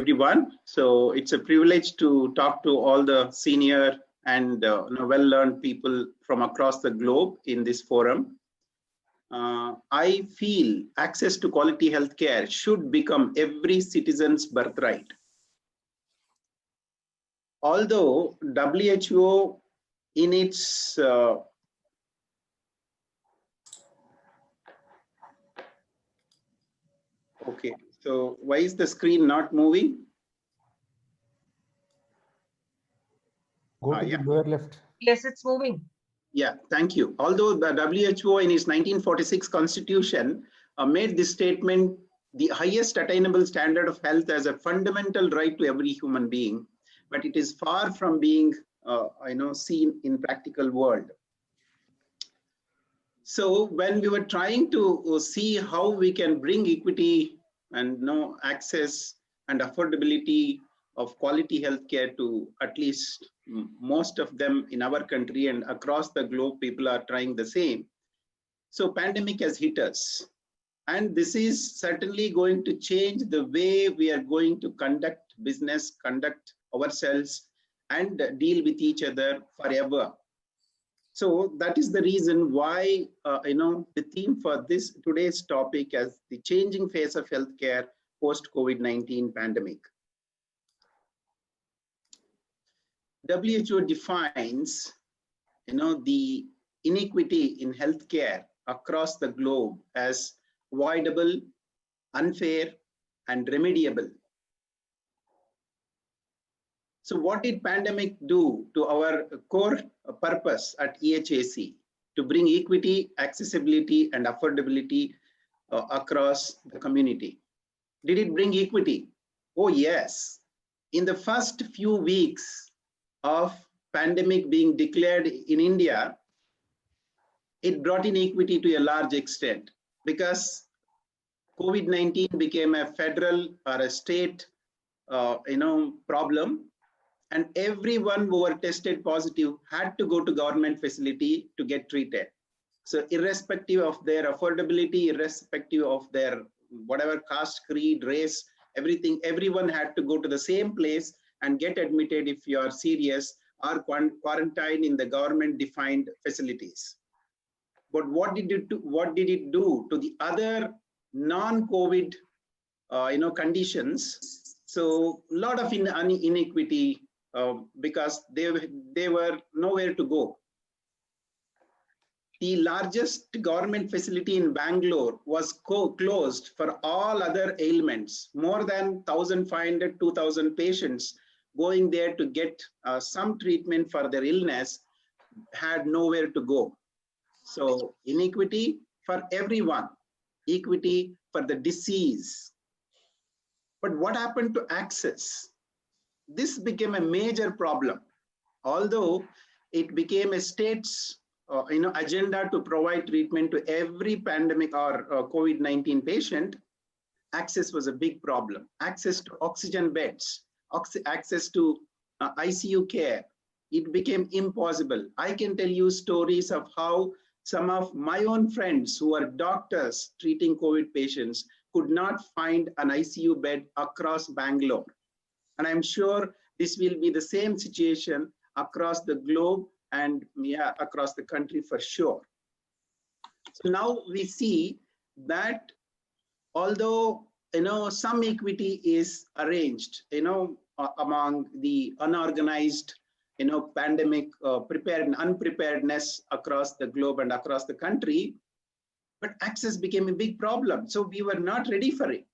everyone. So it's a privilege to talk to all the senior and well-learned people from across the globe in this forum. I feel access to quality healthcare should become every citizen's birthright. Although WHO in its okay, so why is the screen not moving? Go to the lower left. Yes, it's moving. Yeah, thank you. Although the WHO in its 1946 constitution made this statement the highest attainable standard of health as a fundamental right to every human being, but it is far from being seen in practical world. So when we were trying to see how we can bring equity and access and affordability of quality healthcare to at least most of them in our country and across the globe, people are trying the same. So pandemic has hit us, and this is certainly going to change the way we are going to conduct business, conduct ourselves, and deal with each other forever. So that is the reason why the theme for this today's topic is the changing face of healthcare post COVID-19 pandemic. WHO defines the inequity in healthcare across the globe as avoidable, unfair, and remediable. So what did pandemic do to our core purpose at EHAC? To bring equity, accessibility, and affordability across the community. Did it bring equity? Oh yes. In the first few weeks of pandemic being declared in India, it brought in equity to a large extent because COVID-19 became a federal or a state problem. And everyone who were tested positive had to go to government facility to get treated. So irrespective of their affordability, irrespective of their whatever caste, creed, race, everything, everyone had to go to the same place and get admitted if you are serious or quarantined in the government defined facilities. But what did it do to the other non-COVID conditions? So a lot of inequity because they were nowhere to go. The largest government facility in Bangalore was closed for all other ailments. More than 1,500, 2,000 patients going there to get some treatment for their illness had nowhere to go. So inequity for everyone, equity for the disease. But what happened to access? This became a major problem. Although it became a state's agenda to provide treatment to every pandemic or COVID-19 patient, access was a big problem. Access to oxygen beds, access to ICU care, it became impossible. I can tell you stories of how some of my own friends who are doctors treating COVID patients could not find an ICU bed across Bangalore. And I'm sure this will be the same situation across the globe and across the country for sure. So now we see that although some equity is arranged among the unorganized pandemic unpreparedness across the globe and across the country, but access became a big problem. So we were not ready for it.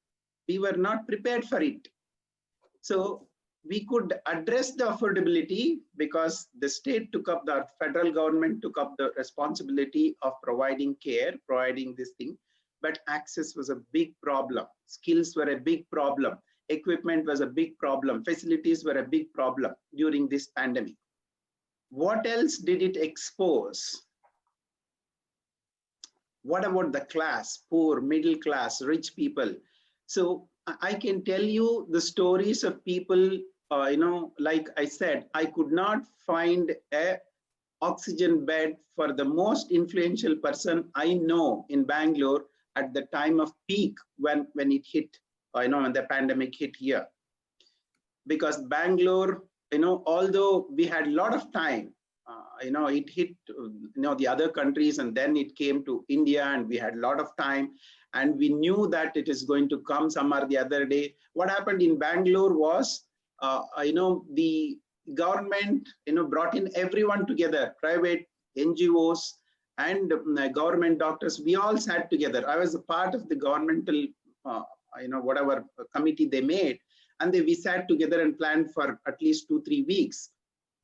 We were not prepared for it. So we could address the affordability because the state the federal government took up the responsibility of providing care, providing this thing, but access was a big problem. Skills were a big problem. Equipment was a big problem. Facilities were a big problem during this pandemic. What else did it expose? What about the class, poor, middle class, rich people? So I can tell you the stories of people, like I said, I could not find a oxygen bed for the most influential person I know in Bangalore at the time of peak when it hit, when the pandemic hit here. because Bangalore, although we had a lot of time, it hit, the other countries, and then it came to India, and we had a lot of time, and we knew that it is going to come some or the other day. What happened in Bangalore was, the government, brought in everyone together, private NGOs and government doctors. We all sat together. I was a part of the governmental, whatever committee they made, and we sat together and planned for at least 2-3 weeks.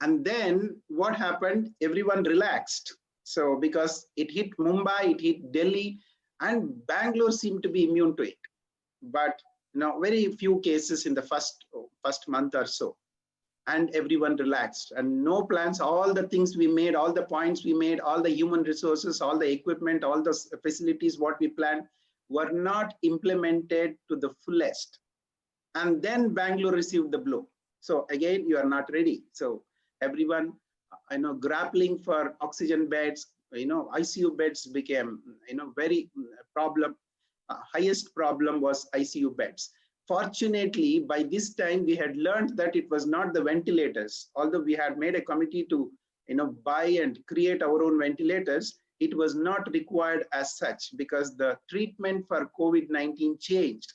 And then what happened? Everyone relaxed. So because it hit Mumbai, it hit Delhi, and Bangalore seemed to be immune to it. But very few cases in the first month or so, and everyone relaxed, and no plans. All the things we made, all the points we made, all the human resources, all the equipment, all the facilities, what we planned, were not implemented to the fullest. And then Bangalore received the blow. So again, you are not ready. So everyone, grappling for oxygen beds, ICU beds became, very problem. Highest problem was ICU beds. Fortunately, by this time, we had learned that it was not the ventilators. Although we had made a committee to, buy and create our own ventilators, it was not required as such, because the treatment for COVID-19 changed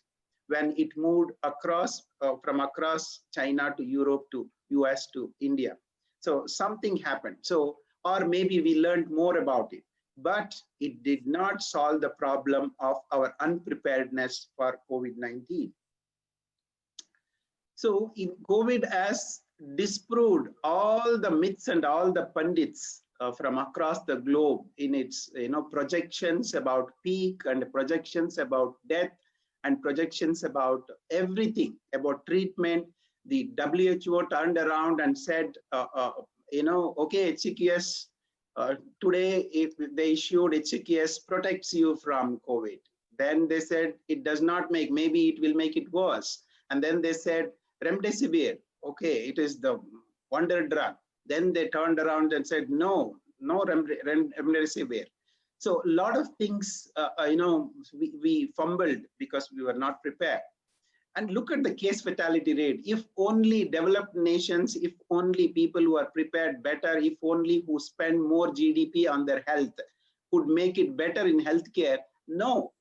when it moved across, from across China to Europe to US to India. So something happened. So, or maybe we learned more about it, but it did not solve the problem of our unpreparedness for COVID-19. So in COVID has disproved all the myths and all the pundits from across the globe in its projections about peak and projections about death and projections about everything, about treatment. The WHO turned around and said, okay, HCQS, today if they issued HCQS protects you from COVID. Then they said it does not make, maybe it will make it worse. And then they said Remdesivir, okay, it is the wonder drug. Then they turned around and said, no Remdesivir. So a lot of things, we fumbled because we were not prepared. And look at the case fatality rate. If only developed nations, if only people who are prepared better, if only who spend more GDP on their health could make it better in healthcare. No,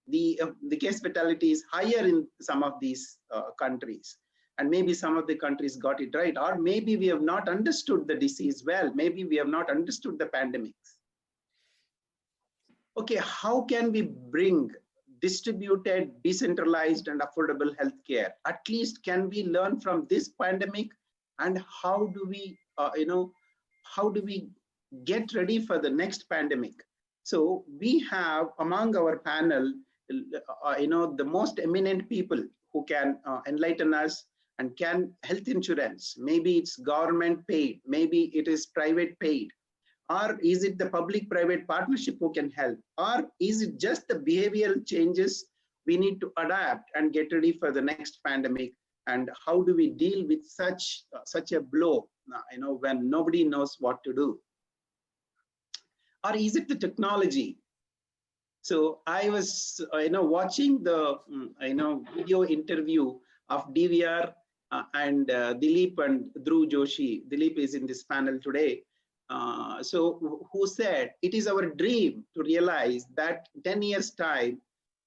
the case fatality is higher in some of these countries. And maybe some of the countries got it right, or maybe we have not understood the disease well. Maybe we have not understood the pandemics. Okay, how can we bring distributed, decentralized, and affordable healthcare? At least can we learn from this pandemic, and how do we, how do we get ready for the next pandemic? So we have among our panel, the most eminent people who can enlighten us and can health insurance. Maybe it's government paid, maybe it is private paid. Or is it the public-private partnership who can help? Or is it just the behavioral changes we need to adapt and get ready for the next pandemic? And how do we deal with such a blow, when nobody knows what to do? Or is it the technology? So I was, watching the, video interview of DVR and Dilip and Dhruv Joshi. Dilip is in this panel today. So who said it is our dream to realize that 10 years time,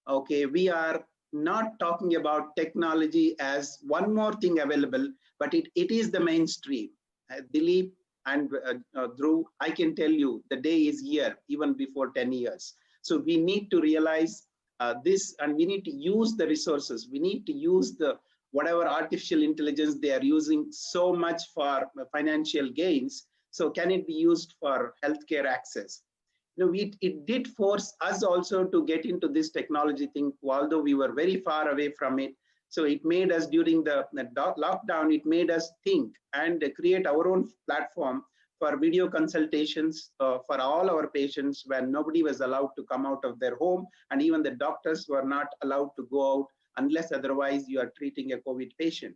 okay, we are not talking about technology as one more thing available, but it is the mainstream. Dilip and Dhruv, I can tell you the day is here, even before 10 years. So we need to realize this, and we need to use the resources. We need to use the whatever artificial intelligence they are using so much for financial gains. So can it be used for healthcare access? It did force us also to get into this technology thing, although we were very far away from it. So it made us, during the lockdown, it made us think and create our own platform for video consultations for all our patients when nobody was allowed to come out of their home, and even the doctors were not allowed to go out unless otherwise you are treating a COVID patient.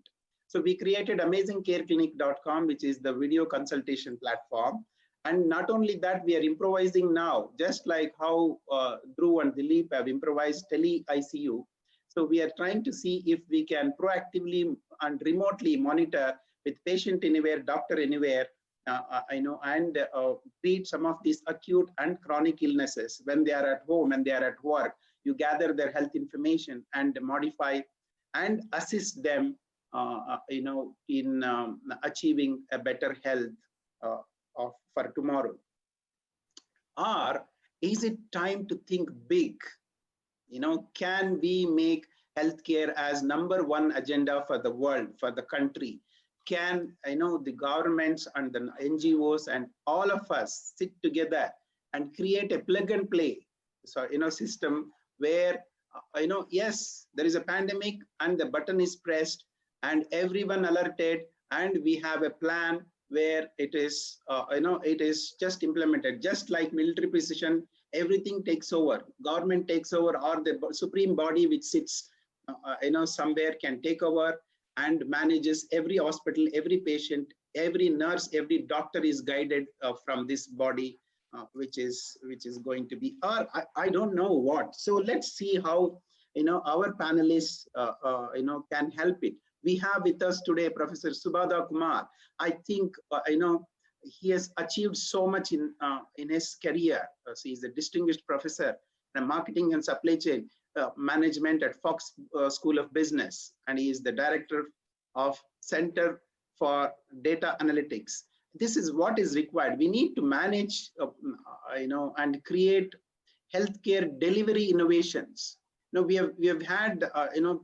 So we created amazingcareclinic.com, which is the video consultation platform. And not only that, we are improvising now, just like how Dhruv and Dilip have improvised tele-ICU. So we are trying to see if we can proactively and remotely monitor with patient anywhere, doctor anywhere, and treat some of these acute and chronic illnesses when they are at home and they are at work. You gather their health information and modify and assist them, in achieving a better health for tomorrow. Or is it time to think big? Can we make healthcare as #1 agenda for the world, for the country? Can the governments and the NGOs and all of us sit together and create a plug and play system where yes, there is a pandemic and the button is pressed and everyone alerted, and we have a plan where it is it is just implemented, just like military precision. Everything takes over, government takes over, or the supreme body which sits somewhere can take over and manages every hospital, every patient, every nurse, every doctor is guided from this body, which is going to be, or I don't know what. So let's see how our panelists can help it. We have with us today Professor Subodha Kumar. I think he has achieved so much in his career. He is a distinguished professor in marketing and supply chain management at Fox School of Business, and he is the director of Center for Data Analytics. This is what is required. We need to manage, and create healthcare delivery innovations. We have had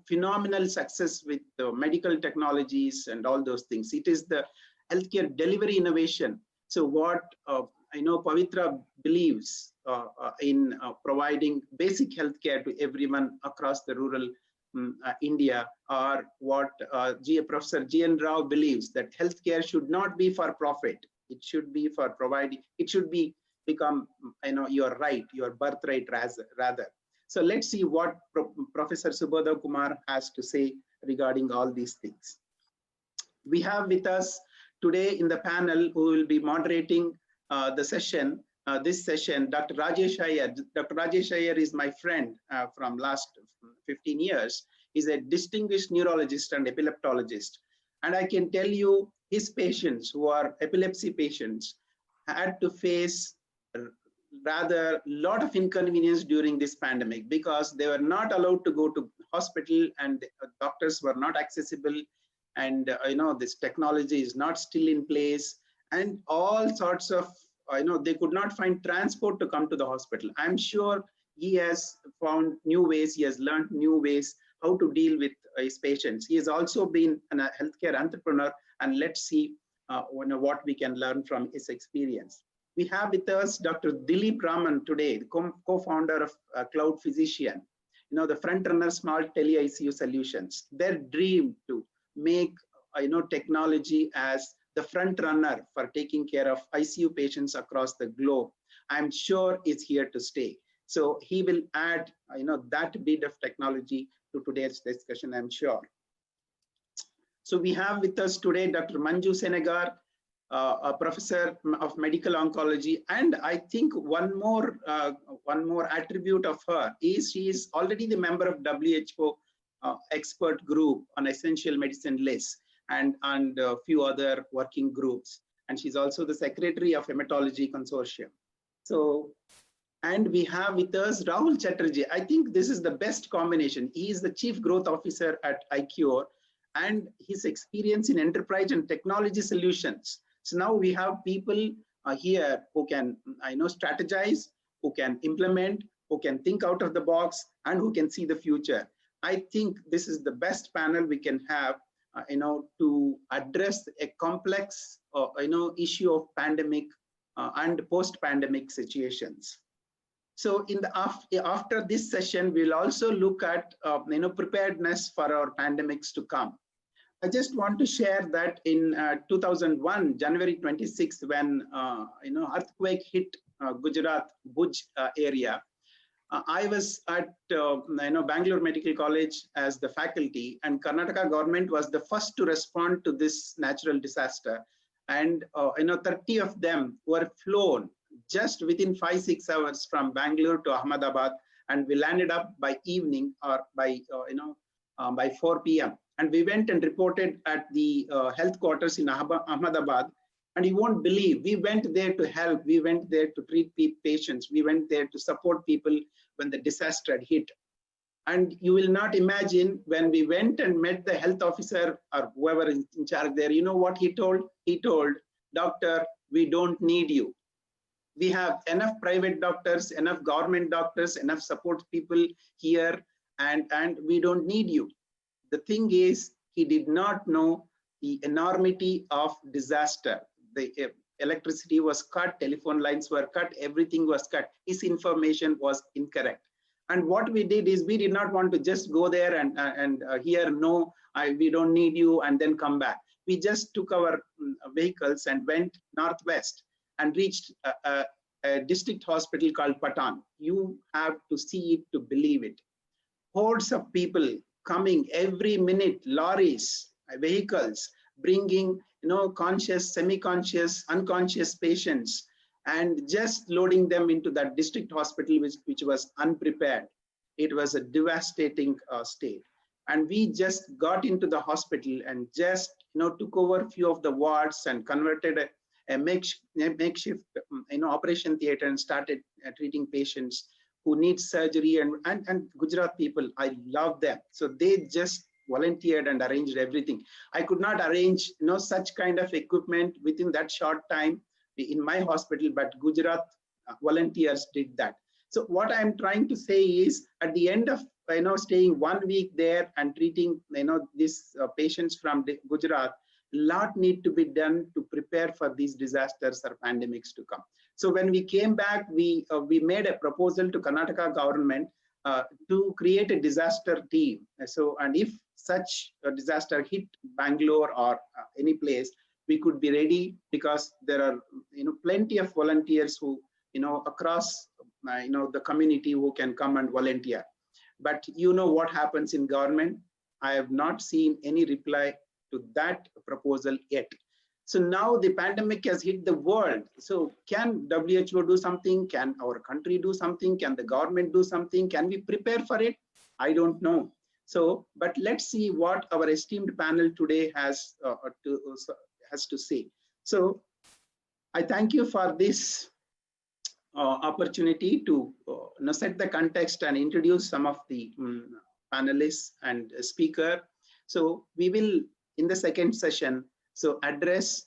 phenomenal success with medical technologies and all those things. It is the healthcare delivery innovation. So what Pavitra believes in providing basic healthcare to everyone across the rural India, or what Professor G.N. Rao believes, that healthcare should not be for profit. It should be for providing. It should become your right, your birthright rather. So let's see what Professor Subodha Kumar has to say regarding all these things. We have with us today in the panel who will be moderating the session, this session, Dr. Rajesh Iyer. Dr. Rajesh Iyer is my friend from last 15 years. He's a distinguished neurologist and epileptologist. And I can tell you his patients who are epilepsy patients had to face rather lot of inconvenience during this pandemic, because they were not allowed to go to hospital and doctors were not accessible, and this technology is not still in place, and all sorts of they could not find transport to come to the hospital. I'm sure he has found new ways, he has learned new ways how to deal with his patients. He has also been a healthcare entrepreneur, and let's see what we can learn from his experience. We have with us Dr. Dilip Raman today, the co-founder of Cloud Physician, the front-runner small tele-ICU solutions. Their dream to make technology as the front-runner for taking care of ICU patients across the globe, I'm sure is here to stay. So he will add that bit of technology to today's discussion, I'm sure. So we have with us today Dr. Manju Senegar, a professor of medical oncology, and I think one more attribute of her is she is already the member of WHO expert group on essential medicine list and a few other working groups, and she's also the secretary of Hematology Consortium. So, and we have with us Rahul Chatterjee. I think this is the best combination. He is the chief growth officer at iQure, and his experience in enterprise and technology solutions. So now we have people here who can strategize, who can implement, who can think out of the box, and who can see the future. I think this is the best panel we can have to address a complex issue of pandemic and post-pandemic situations. So in the after this session, we'll also look at preparedness for our pandemics to come. I just want to share that in 2001, January 26th, when earthquake hit Gujarat, Bhuj area, I was at Bangalore Medical College as the faculty, and Karnataka government was the first to respond to this natural disaster. And 30 of them were flown just within 5-6 hours from Bangalore to Ahmedabad, and we landed up by evening or by by 4 p.m. And we went and reported at the health quarters in Ahmedabad. And you won't believe, we went there to help. We went there to treat patients. We went there to support people when the disaster had hit. And you will not imagine, when we went and met the health officer or whoever is in charge there, you know what he told? He told, "Doctor, we don't need you. We have enough private doctors, enough government doctors, enough support people here, and we don't need you." The thing is, he did not know the enormity of disaster. The electricity was cut, telephone lines were cut, everything was cut. His information was incorrect. And what we did is, we did not want to just go there and hear, "No, we don't need you," and then come back. We just took our vehicles and went northwest and reached a district hospital called Patan. You have to see it to believe it. Hordes of people coming every minute, lorries, vehicles, bringing, conscious, semi-conscious, unconscious patients, and just loading them into that district hospital, which was unprepared. It was a devastating state. And we just got into the hospital and just, took over a few of the wards and converted a makeshift, operation theater, and started treating patients who need surgery. And Gujarat people, I love them. So they just volunteered and arranged everything. I could not arrange, such kind of equipment within that short time in my hospital, but Gujarat volunteers did that. So what I'm trying to say is, at the end of staying 1 week there and treating these patients from Gujarat, a lot need to be done to prepare for these disasters or pandemics to come. So when we came back, we made a proposal to Karnataka government to create a disaster team. So, and if such a disaster hit Bangalore or any place, we could be ready, because there are plenty of volunteers who across the community who can come and volunteer. But what happens in government? I have not seen any reply to that proposal yet. So now the pandemic has hit the world. So can WHO do something? Can our country do something? Can the government do something? Can we prepare for it? I don't know. So, but let's see what our esteemed panel today has to say. So I thank you for this opportunity to set the context and introduce some of the panelists and speaker. So we will, in the second session, address,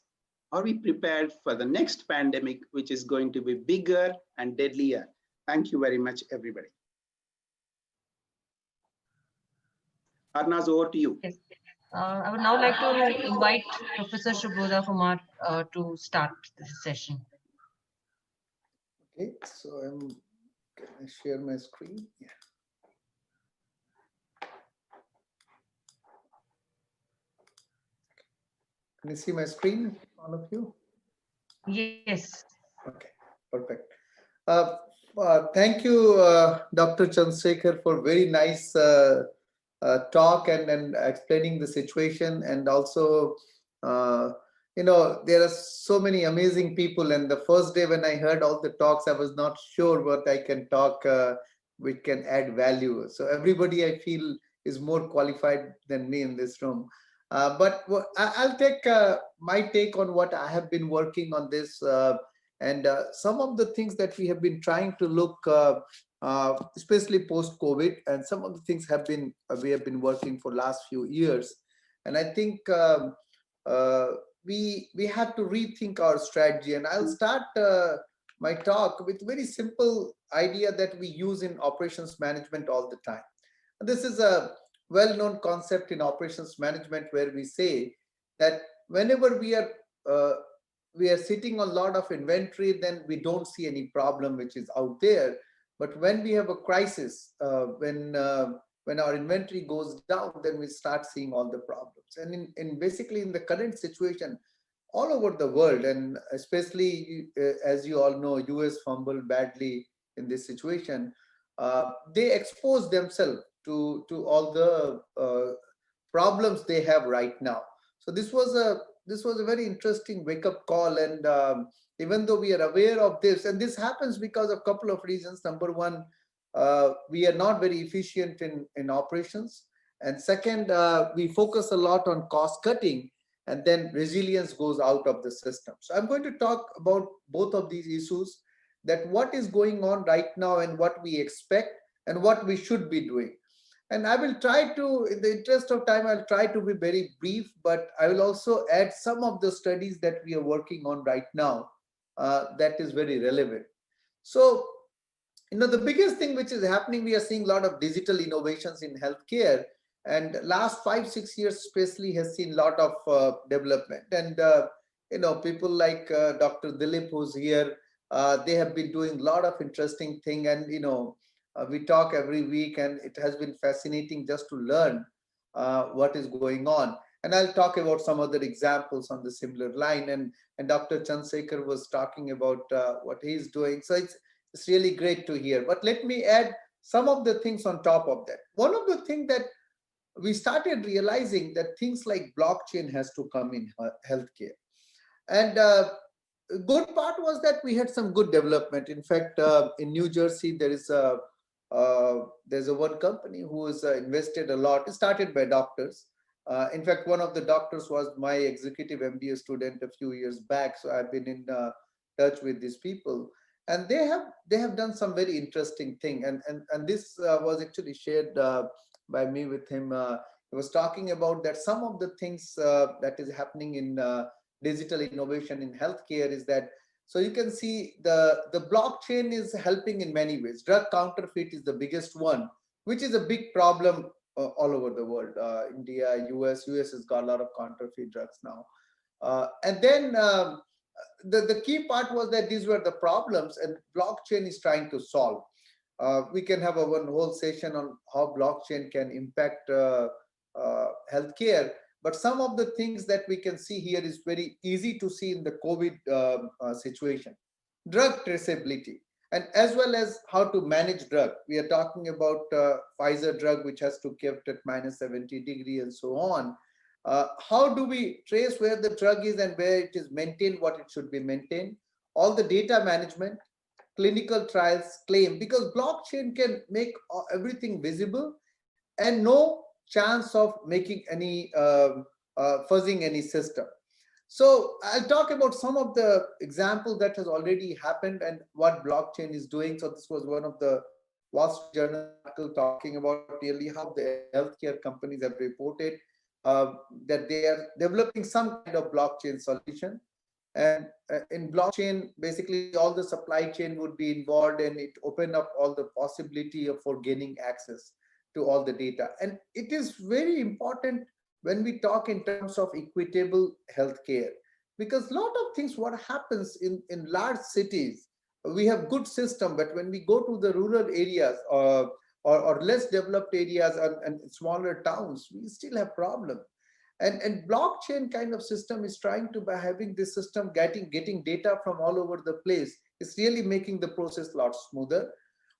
are we prepared for the next pandemic, which is going to be bigger and deadlier? Thank you very much, everybody. Arnaz, over to you. Yes. I would now like to invite Professor Subodha Kumar to start this session. Okay, so can I share my screen? Yeah. Can you see my screen, all of you? Yes. Okay, perfect. Thank you, Dr. Chandrasekhar, for very nice talk and explaining the situation. And also, there are so many amazing people. And the first day when I heard all the talks, I was not sure what I can talk, which can add value. So everybody, I feel, is more qualified than me in this room. But I'll take my take on what I have been working on this, and some of the things that we have been trying to look, especially post-COVID, and some of the things we have been working for last few years. And I think we have to rethink our strategy. And I'll start my talk with a very simple idea that we use in operations management all the time. This is a well-known concept in operations management, where we say that whenever we are sitting on a lot of inventory, then we don't see any problem which is out there. But when we have a crisis, when our inventory goes down, then we start seeing all the problems. And basically in the current situation, all over the world, and especially as you all know, US fumbled badly in this situation. They expose themselves to all the problems they have right now. So this was a very interesting wake-up call. And even though we are aware of this, and this happens because of a couple of reasons. Number one, we are not very efficient in operations. And second, we focus a lot on cost cutting, and then resilience goes out of the system. So I'm going to talk about both of these issues, that what is going on right now and what we expect and what we should be doing. And I will try to, in the interest of time, I'll try to be very brief, but I will also add some of the studies that we are working on right now that is very relevant. So, the biggest thing which is happening, we are seeing a lot of digital innovations in healthcare, and last 5-6 years especially has seen a lot of development. And people like Dr. Dilip, who's here, they have been doing a lot of interesting thing, and we talk every week, and it has been fascinating just to learn what is going on. And I'll talk about some other examples on the similar line. And Dr. Chandrasekhar was talking about what he's doing. So it's really great to hear. But let me add some of the things on top of that. One of the things that we started realizing, that things like blockchain has to come in healthcare. And good part was that we had some good development. In fact, in New Jersey, there's a one company who has invested a lot. It started by doctors. In fact, one of the doctors was my executive MBA student a few years back. So I've been in touch with these people, and they have done some very interesting thing. And this was actually shared by me with him. He was talking about that some of the things that is happening in digital innovation in healthcare is that, so you can see the blockchain is helping in many ways. Drug counterfeit is the biggest one, which is a big problem all over the world. India, US has got a lot of counterfeit drugs now. And then the key part was that these were the problems, and blockchain is trying to solve. We can have one whole session on how blockchain can impact healthcare. But some of the things that we can see here is very easy to see in the COVID situation. Drug traceability, and as well as how to manage drug. We are talking about Pfizer drug, which has to be kept at -70 degrees and so on. How do we trace where the drug is and where it is maintained, what it should be maintained? All the data management, clinical trials, claim, because blockchain can make everything visible and no chance of making any fuzzing any system. So I'll talk about some of the examples that has already happened and what blockchain is doing. So this was one of the Wall Street Journal article talking about really how the healthcare companies have reported that they are developing some kind of blockchain solution. And in blockchain, basically all the supply chain would be involved, and it opened up all the possibility for gaining access to all the data. And it is very important when we talk in terms of equitable healthcare, because a lot of things, what happens in large cities, we have good system, but when we go to the rural areas or less developed areas and smaller towns, we still have problem. And blockchain kind of system is trying to, by having this system getting data from all over the place, is really making the process a lot smoother.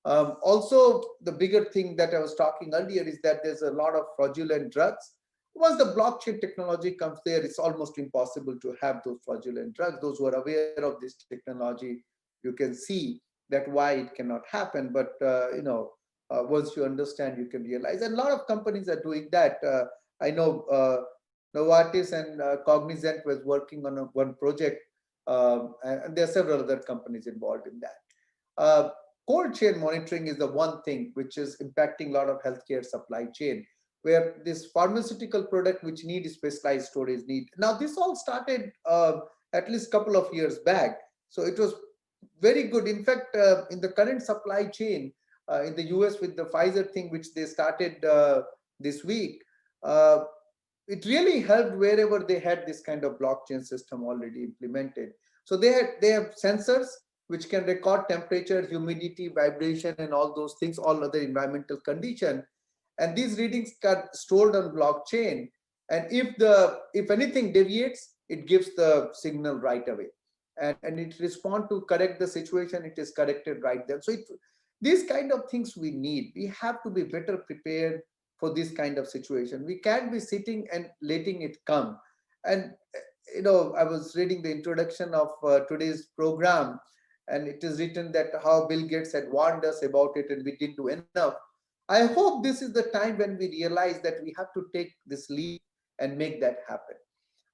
Also, the bigger thing that I was talking earlier is that there's a lot of fraudulent drugs. Once the blockchain technology comes there, it's almost impossible to have those fraudulent drugs. Those who are aware of this technology, you can see that why it cannot happen. But once you understand, you can realize. And a lot of companies are doing that. I know Novartis and Cognizant was working on one project, and there are several other companies involved in that. Cold chain monitoring is the one thing which is impacting a lot of healthcare supply chain, where this pharmaceutical product which need specialized storage need. Now this all started at least a couple of years back. So it was very good. In fact, in the current supply chain in the US with the Pfizer thing, which they started this week, it really helped wherever they had this kind of blockchain system already implemented. So they have sensors which can record temperature, humidity, vibration, and all those things, all other environmental condition. And these readings got stored on blockchain. And if anything deviates, it gives the signal right away. And it responds to correct the situation, it is corrected right there. So these kind of things we need. We have to be better prepared for this kind of situation. We can't be sitting and letting it come. And I was reading the introduction of today's program, and it is written that how Bill Gates had warned us about it and we didn't do enough. I hope this is the time when we realize that we have to take this leap and make that happen.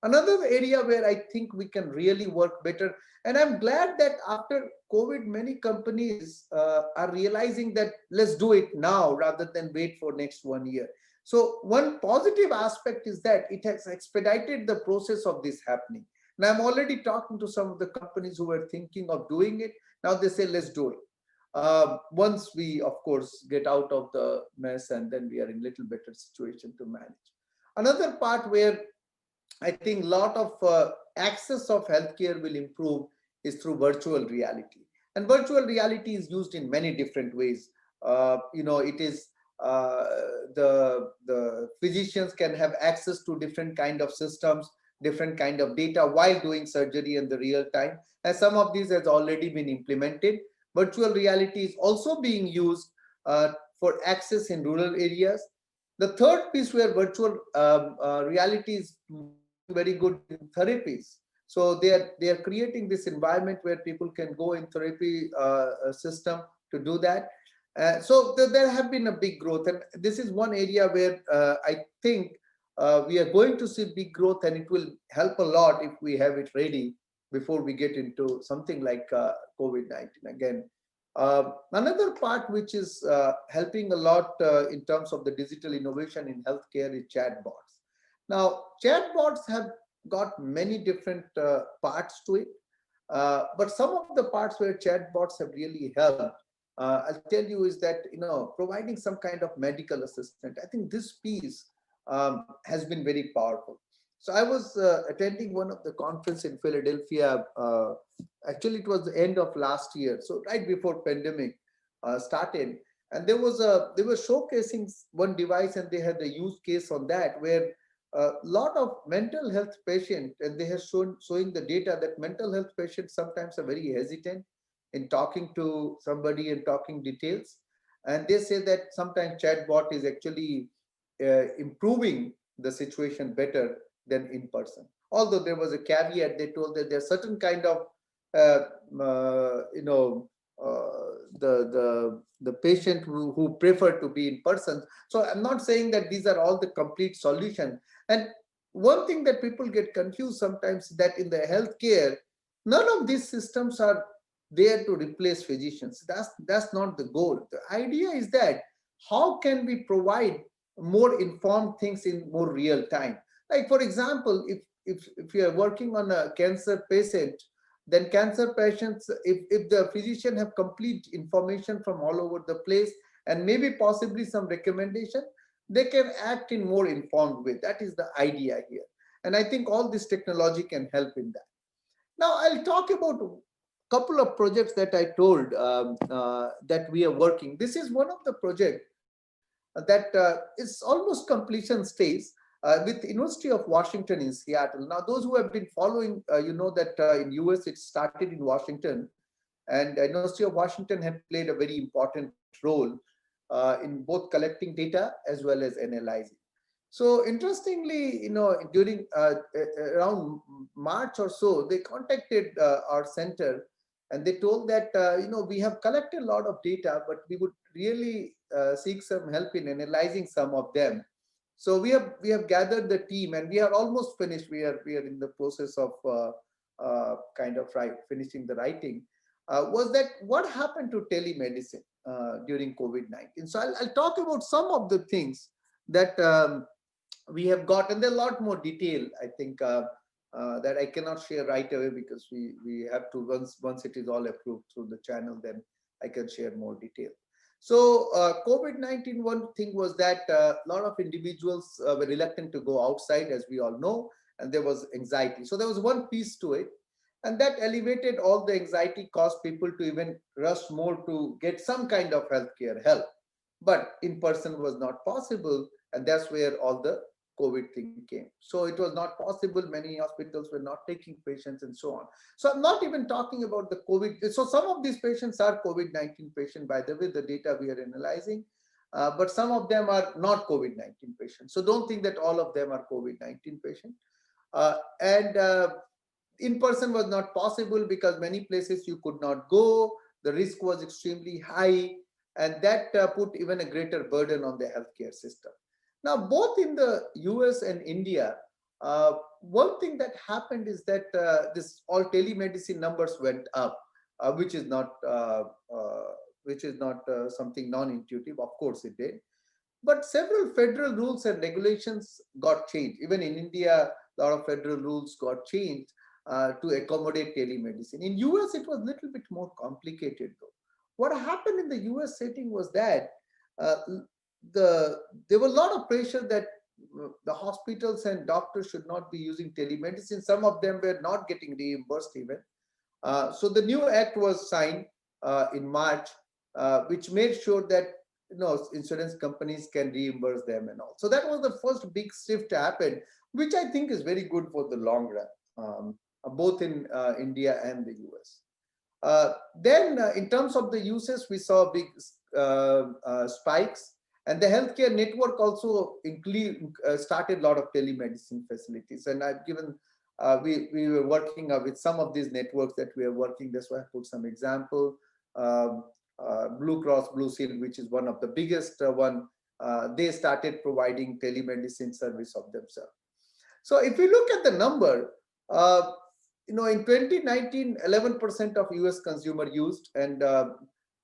Another area where I think we can really work better, and I'm glad that after COVID, many companies are realizing that let's do it now rather than wait for next 1 year. So one positive aspect is that it has expedited the process of this happening. And I'm already talking to some of the companies who were thinking of doing it. Now they say, let's do it. Once we, of course, get out of the mess, and then we are in a little better situation to manage. Another part where I think a lot of access of healthcare will improve is through virtual reality. And virtual reality is used in many different ways. It is the physicians can have access to different kind of systems, different kind of data while doing surgery in the real time. And some of these has already been implemented. Virtual reality is also being used for access in rural areas. The third piece where virtual reality is very good in therapies. So they are creating this environment where people can go in therapy system to do that. So there have been a big growth, and this is one area where I think we are going to see big growth, and it will help a lot if we have it ready before we get into something like COVID-19 again. Another part which is helping a lot in terms of the digital innovation in healthcare is chatbots. Now, chatbots have got many different parts to it, but some of the parts where chatbots have really helped, I'll tell you, is that providing some kind of medical assistant. I think this piece has been very powerful. So I was attending one of the conference in Philadelphia. Actually, it was the end of last year, so right before pandemic started, and they were showcasing one device, and they had a use case on that where a lot of mental health patients, and they have showing the data that mental health patients sometimes are very hesitant in talking to somebody and talking details, and they say that sometimes chatbot is actually improving the situation better than in person. Although there was a caveat, they told that there's certain kind of the patient who prefer to be in person. So I'm not saying that these are all the complete solution. And one thing that people get confused sometimes, that in the healthcare, none of these systems are there to replace physicians. That's not the goal. The idea is that how can we provide more informed things in more real time? Like, for example, if you are working on a cancer patient, then cancer patients, if the physician have complete information from all over the place and maybe possibly some recommendation, they can act in more informed way. That is the idea here. And I think all this technology can help in that. Now I'll talk about a couple of projects that I told that we are working. This is one of the projects that is almost completion stage with University of Washington in Seattle. Now, those who have been following, you know that in US it started in Washington, and University of Washington had played a very important role in both collecting data as well as analyzing. So interestingly, during around March or so, they contacted our center, and they told that we have collected a lot of data, but we would really seek some help in analyzing some of them. So we have gathered the team, and we are almost finished. We are in the process of finishing the writing. Was that what happened to telemedicine during COVID-19? So I'll talk about some of the things that we have got, and there are a lot more detail, I think, that I cannot share right away, because we have to, once it is all approved through the channel, then I can share more detail. So COVID-19, one thing was that a lot of individuals were reluctant to go outside, as we all know, and there was anxiety. So there was one piece to it, and that elevated all the anxiety, caused people to even rush more to get some kind of healthcare help. But in person was not possible, and that's where all the COVID thing came. So it was not possible. Many hospitals were not taking patients and so on. So I'm not even talking about the COVID. So some of these patients are COVID-19 patients, by the way, the data we are analyzing, but some of them are not COVID-19 patients. So don't think that all of them are COVID-19 patients. In person was not possible because many places you could not go. The risk was extremely high. and that put even a greater burden on the healthcare system. Now, both in the US and India, one thing that happened is that this all telemedicine numbers went up, which is not something non-intuitive. Of course, it did. But several federal rules and regulations got changed. Even in India, a lot of federal rules got changed to accommodate telemedicine. In US, it was a little bit more complicated though. What happened in the US setting was that uh, there was a lot of pressure that the hospitals and doctors should not be using telemedicine. Some of them were not getting reimbursed even. So the new act was signed in March, which made sure that insurance companies can reimburse them and all. So that was the first big shift to happen, which I think is very good for the long run, both in India and the US. Then in terms of the uses, we saw big spikes, and the healthcare network also started a lot of telemedicine facilities. And I've given, we were working with some of these networks that we are working. That's why I put some example. Blue Cross Blue Shield, which is one of the biggest one, they started providing telemedicine service of themselves. So if you look at the number, in 2019, 11% of US consumer used, and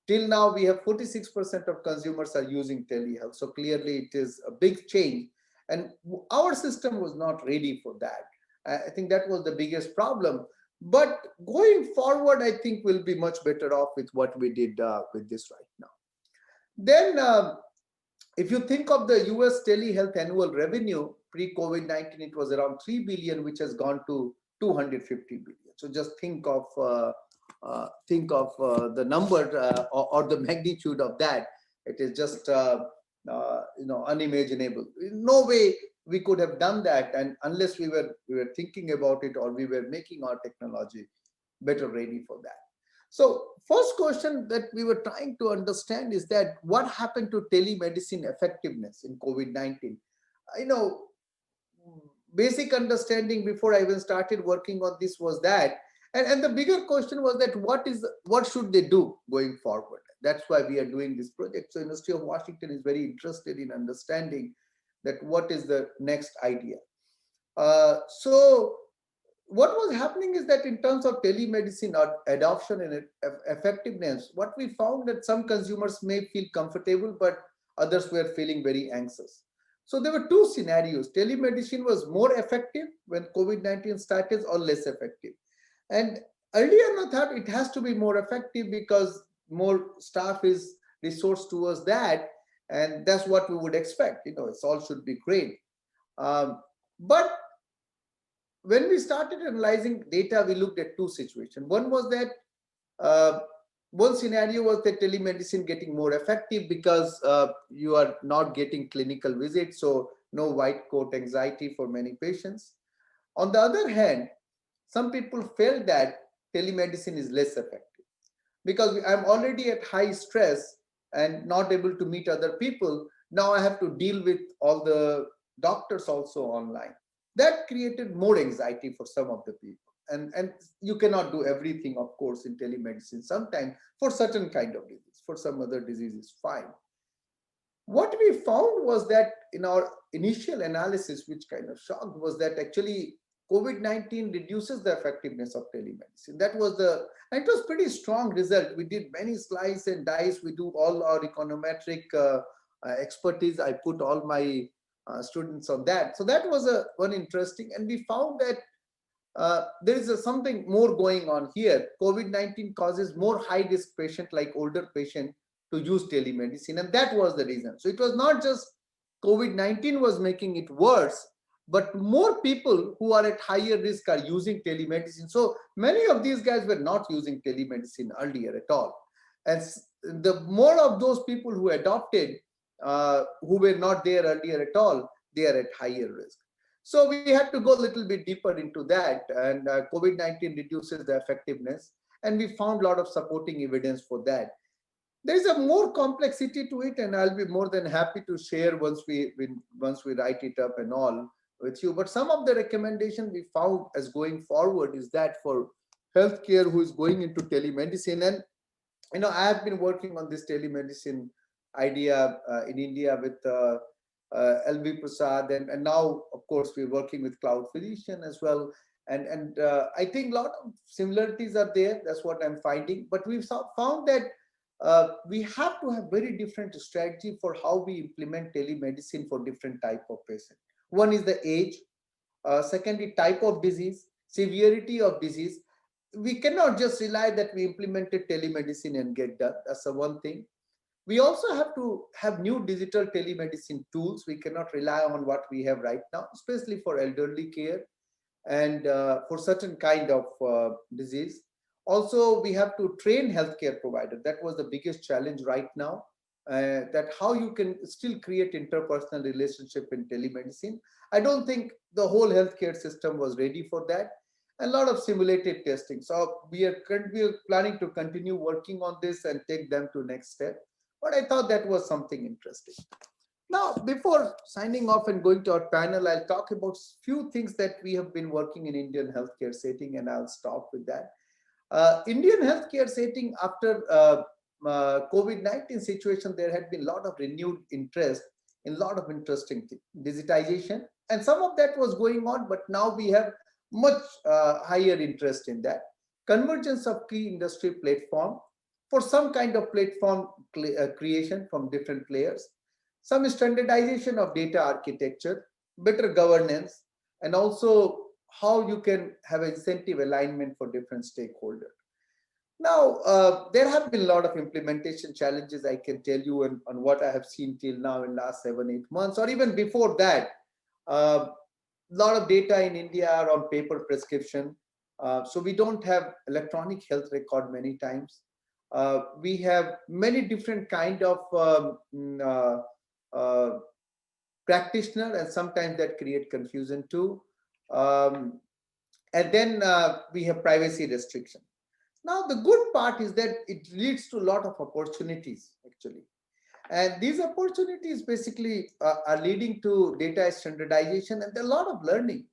till now we have 46% of consumers are using telehealth. So clearly it is a big change, and our system was not ready for that. I think that was the biggest problem. But going forward, I think we'll be much better off with what we did with this right now. Then, if you think of the US telehealth annual revenue pre-COVID-19, it was around 3 billion, which has gone to 250 billion. So just think of the number or the magnitude of that. It is just unimaginable. In no way we could have done that, and unless we were thinking about it, or we were making our technology better ready for that. So first question that we were trying to understand is that what happened to telemedicine effectiveness in COVID-19? Basic understanding before I even started working on this was that, and the bigger question was that what should they do going forward? That's why we are doing this project. So University of Washington is very interested in understanding that what is the next idea. So what was happening is that in terms of telemedicine adoption and effectiveness, what we found that some consumers may feel comfortable, but others were feeling very anxious. So there were two scenarios. Telemedicine was more effective when COVID-19 started, or less effective. And earlier I thought it has to be more effective because more staff is resourced towards that, and that's what we would expect. It all should be great. But when we started analyzing data, we looked at two situations. One was that one scenario was that telemedicine getting more effective because you are not getting clinical visits, so no white coat anxiety for many patients. On the other hand, some people felt that telemedicine is less effective because I'm already at high stress and not able to meet other people. Now I have to deal with all the doctors also online. That created more anxiety for some of the people. And you cannot do everything, of course, in telemedicine. Sometimes for certain kind of disease, for some other diseases, fine. What we found was that in our initial analysis, which kind of shocked, was that actually COVID-19 reduces the effectiveness of telemedicine. That was and it was pretty strong result. We did many slice and dice. We do all our econometric expertise. I put all my students on that. So that was one interesting. And we found that there is something more going on here. COVID-19 causes more high-risk patient, like older patient, to use telemedicine. And that was the reason. So it was not just COVID-19 was making it worse, but more people who are at higher risk are using telemedicine. So many of these guys were not using telemedicine earlier at all. And the more of those people who adopted, who were not there earlier at all, they are at higher risk. So we had to go a little bit deeper into that, and COVID-19 reduces the effectiveness, and we found a lot of supporting evidence for that. There's a more complexity to it, and I'll be more than happy to share once we write it up and all with you. But some of the recommendation we found as going forward is that for healthcare who is going into telemedicine, and I have been working on this telemedicine idea in India with LV Prasad, and now, of course, we're working with Cloud Physician as well. And I think a lot of similarities are there. That's what I'm finding. But we've found that we have to have very different strategy for how we implement telemedicine for different type of patient. One is the age. Secondly, type of disease, severity of disease. We cannot just rely that we implemented telemedicine and get done. That's the one thing. We also have to have new digital telemedicine tools. We cannot rely on what we have right now, especially for elderly care and for certain kind of disease. Also, we have to train healthcare providers. That was the biggest challenge right now, that how you can still create interpersonal relationship in telemedicine. I don't think the whole healthcare system was ready for that. A lot of simulated testing. So we are planning to continue working on this and take them to next step. But I thought that was something interesting. Now, before signing off and going to our panel, I'll talk about few things that we have been working in Indian healthcare setting, and I'll stop with that. Indian healthcare setting after COVID-19 situation, there had been a lot of renewed interest in a lot of interesting things, digitization, and some of that was going on, but now we have much higher interest in that. Convergence of key industry platform for some kind of platform creation from different players, some standardization of data architecture, better governance, and also how you can have incentive alignment for different stakeholders. Now, there have been a lot of implementation challenges, I can tell you, on what I have seen till now in last 7-8 months, or even before that. A lot of data in India are on paper prescription. So we don't have electronic health record many times. We have many different kind of practitioner, and sometimes that create confusion too. And then we have privacy restriction. Now, the good part is that it leads to a lot of opportunities, actually. And these opportunities basically are leading to data standardization, and there are a lot of learning,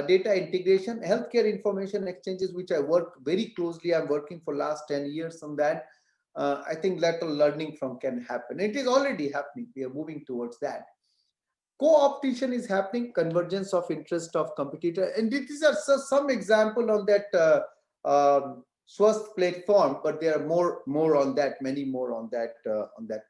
data integration, healthcare information exchanges, which I work very closely. I'm working for last 10 years on that. I think lateral learning from can happen. It is already happening. We are moving towards that. Co-opetition is happening, convergence of interest of competitor. And these are some example on that Swasth platform, but there are more on that, many more on that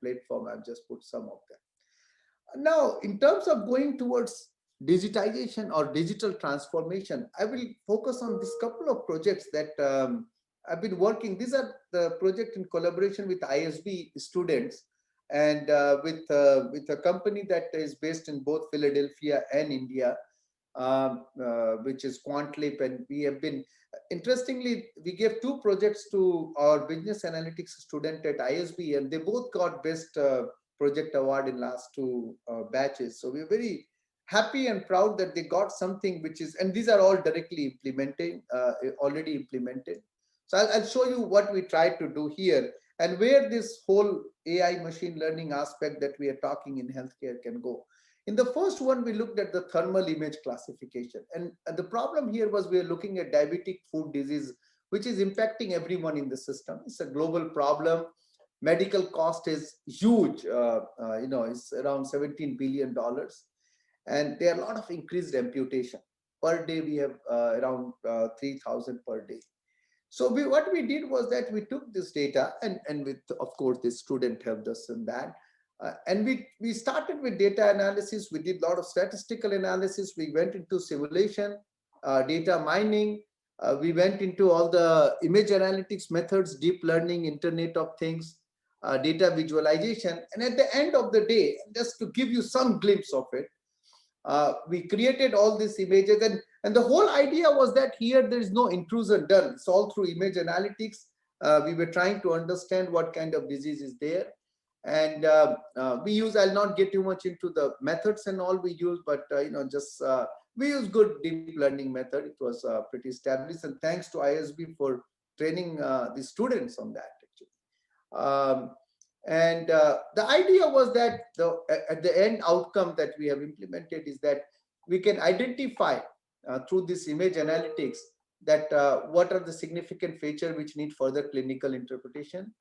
platform. I've just put some of them. Now, in terms of going towards digitization or digital transformation, I will focus on this couple of projects that I've been working. These are the project in collaboration with ISB students and with a company that is based in both Philadelphia and India, which is QuantLeap. And we have been, interestingly, we gave 2 projects to our business analytics student at ISB, and they both got best project award in last 2 batches. So we're very happy and proud that they got something which is, and these are all directly implemented, already implemented. So I'll show you what we tried to do here and where this whole AI machine learning aspect that we are talking in healthcare can go. In the first one, we looked at the thermal image classification. And the problem here was we are looking at diabetic foot disease, which is impacting everyone in the system. It's a global problem. Medical cost is huge. It's around $17 billion. And there are a lot of increased amputation. Per day, we have around 3,000 per day. So what we did was that we took this data and with, of course, the student helped us in that. And we started with data analysis. We did a lot of statistical analysis. We went into simulation, data mining. We went into all the image analytics methods, deep learning, Internet of Things, data visualization. And at the end of the day, just to give you some glimpse of it, we created all these images, and the whole idea was that here there is no intrusion done. It's all through image analytics. We were trying to understand what kind of disease is there. And we use, I'll not get too much into the methods and all we use, but we use good deep learning method. It was pretty established, and thanks to ISB for training the students on that, actually. The idea was that at the end outcome that we have implemented is that we can identify through this image analytics that what are the significant features which need further clinical interpretation,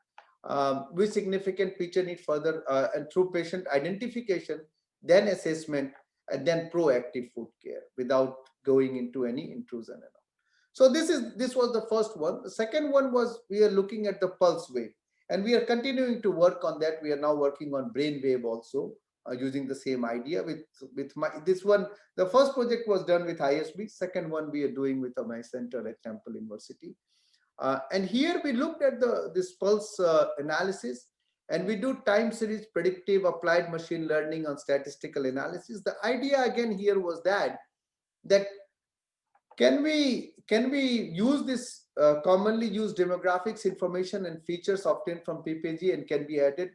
with significant feature need further and through patient identification, then assessment, and then proactive food care without going into any intrusion and all. So this was the first one. The second one was we are looking at the pulse wave, and we are continuing to work on that. We are now working on brain wave also, using the same idea with this one. The first project was done with ISB. Second one we are doing with my center at Temple University. And here we looked at this pulse analysis, and we do time series predictive applied machine learning on statistical analysis. The idea again here was that can we use this commonly used demographics information and features obtained from PPG and can be added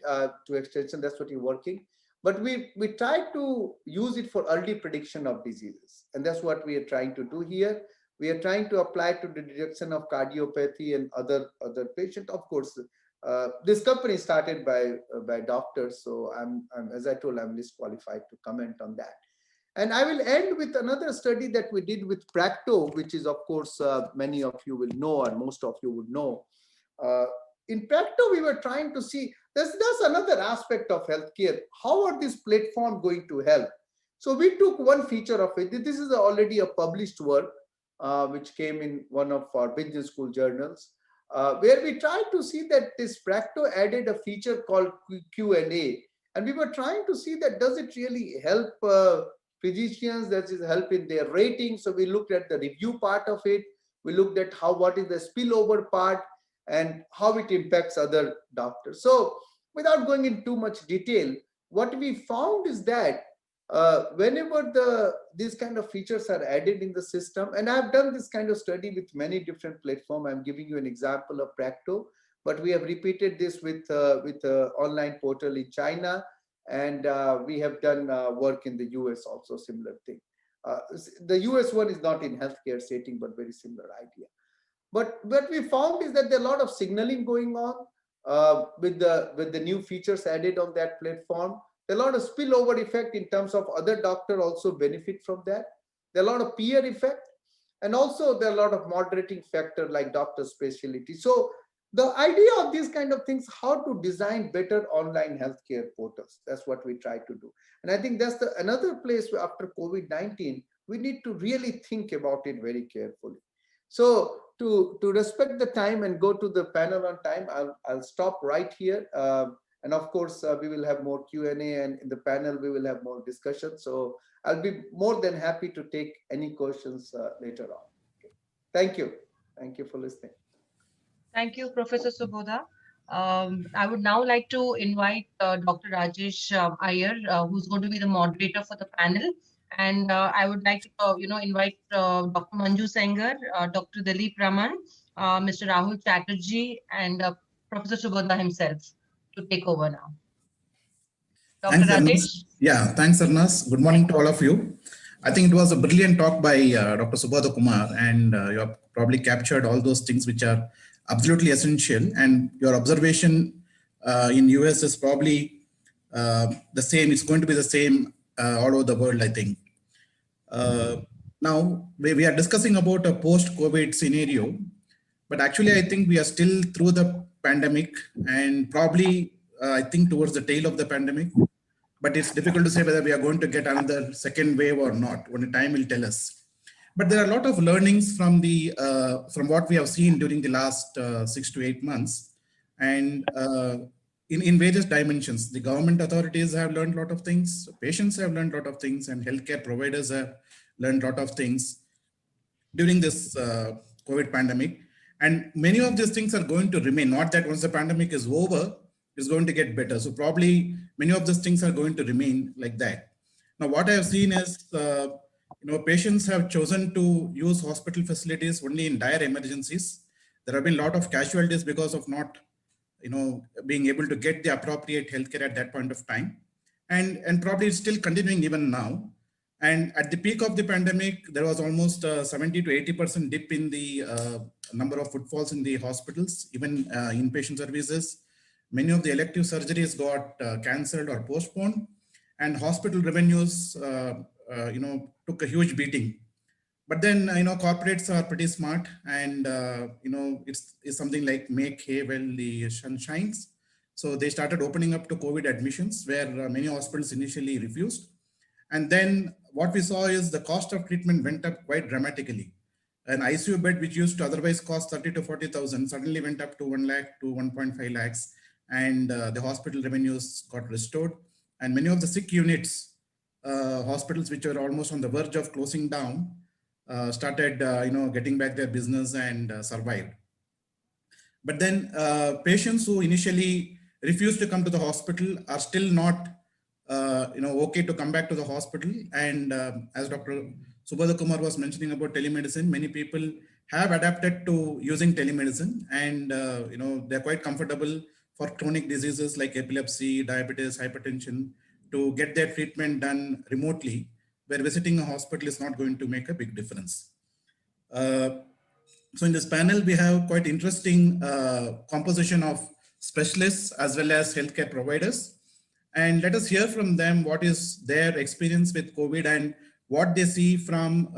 to extension. That's what you're working. But we try to use it for early prediction of diseases, and that's what we are trying to do here. We are trying to apply to the detection of cardiopathy and other patients. Of course, this company started by doctors, so I'm as I told, I'm least qualified to comment on that. And I will end with another study that we did with Practo, which is, of course, many of you will know, and most of you would know. In Practo, we were trying to see, that's another aspect of healthcare. How are this platform going to help? So we took one feature of it. This is already a published work, which came in one of our business school journals, where we tried to see that this Practo added a feature called Q&A. And we were trying to see that does it really help physicians, does it help in their rating? So we looked at the review part of it. We looked at what is the spillover part and how it impacts other doctors. So without going into too much detail, what we found is that whenever these kind of features are added in the system, and I've done this kind of study with many different platforms. I'm giving you an example of Practo, but we have repeated this with online portal in China, and we have done work in the US also, similar thing. The US one is not in healthcare setting, but very similar idea. But what we found is that there are a lot of signaling going on with the new features added on that platform. There are a lot of spillover effect in terms of other doctors also benefit from that. There are a lot of peer effect, and also there are a lot of moderating factor like doctor specialty. So the idea of these kind of things, how to design better online healthcare portals, that's what we try to do. And I think that's another place where after COVID-19, we need to really think about it very carefully. So to respect the time and go to the panel on time, I'll stop right here. And of course, we will have more Q&A, and in the panel, we will have more discussion. So I'll be more than happy to take any questions later on. Okay. Thank you. Thank you for listening. Thank you, Professor Subodha. I would now like to invite Dr. Rajesh Iyer, who's going to be the moderator for the panel. And I would like to, invite Dr. Manju Sengar, Dr. Dilip Raman, Mr. Rahul Chatterjee, and Professor Subodha himself to take over now. Dr. Thanks, Rajesh? Arnas. Yeah, thanks, Arnas. Good morning to all of you. I think it was a brilliant talk by Dr. Subodha Kumar, and you have probably captured all those things which are absolutely essential. And your observation in US is probably the same. It's going to be the same all over the world, I think. Now, we are discussing about a post-COVID scenario, but actually, I think we are still through the pandemic, and probably, I think, towards the tail of the pandemic. But it's difficult to say whether we are going to get another second wave or not. Only time will tell us. But there are a lot of learnings from what we have seen during the last 6 to 8 months, and in various dimensions. The government authorities have learned a lot of things, patients have learned a lot of things, and healthcare providers have learned a lot of things during this COVID pandemic. And many of these things are going to remain. Not that once the pandemic is over, it's going to get better. So probably many of these things are going to remain like that. Now, what I have seen is, patients have chosen to use hospital facilities only in dire emergencies. There have been a lot of casualties because of not, being able to get the appropriate healthcare at that point of time. And probably it's still continuing even now. And at the peak of the pandemic, there was almost 70 to 80% dip in the number of footfalls in the hospitals, even inpatient services. Many of the elective surgeries got cancelled or postponed, and hospital revenues, took a huge beating. But then, corporates are pretty smart, and it's something like make hay while the sun shines. So they started opening up to COVID admissions, where many hospitals initially refused. And then what we saw is the cost of treatment went up quite dramatically. An ICU bed, which used to otherwise cost 30 to 40,000, suddenly went up to 1 lakh to 1.5 lakhs, and the hospital revenues got restored. And many of the sick units, hospitals which were almost on the verge of closing down, started getting back their business and survived. But then patients who initially refused to come to the hospital are still not okay to come back to the hospital. And as Dr. Subodha Kumar was mentioning about telemedicine, many people have adapted to using telemedicine, and they're quite comfortable for chronic diseases like epilepsy, diabetes, hypertension, to get their treatment done remotely, where visiting a hospital is not going to make a big difference. So in this panel, we have quite interesting composition of specialists as well as healthcare providers. And let us hear from them what is their experience with COVID and what they see from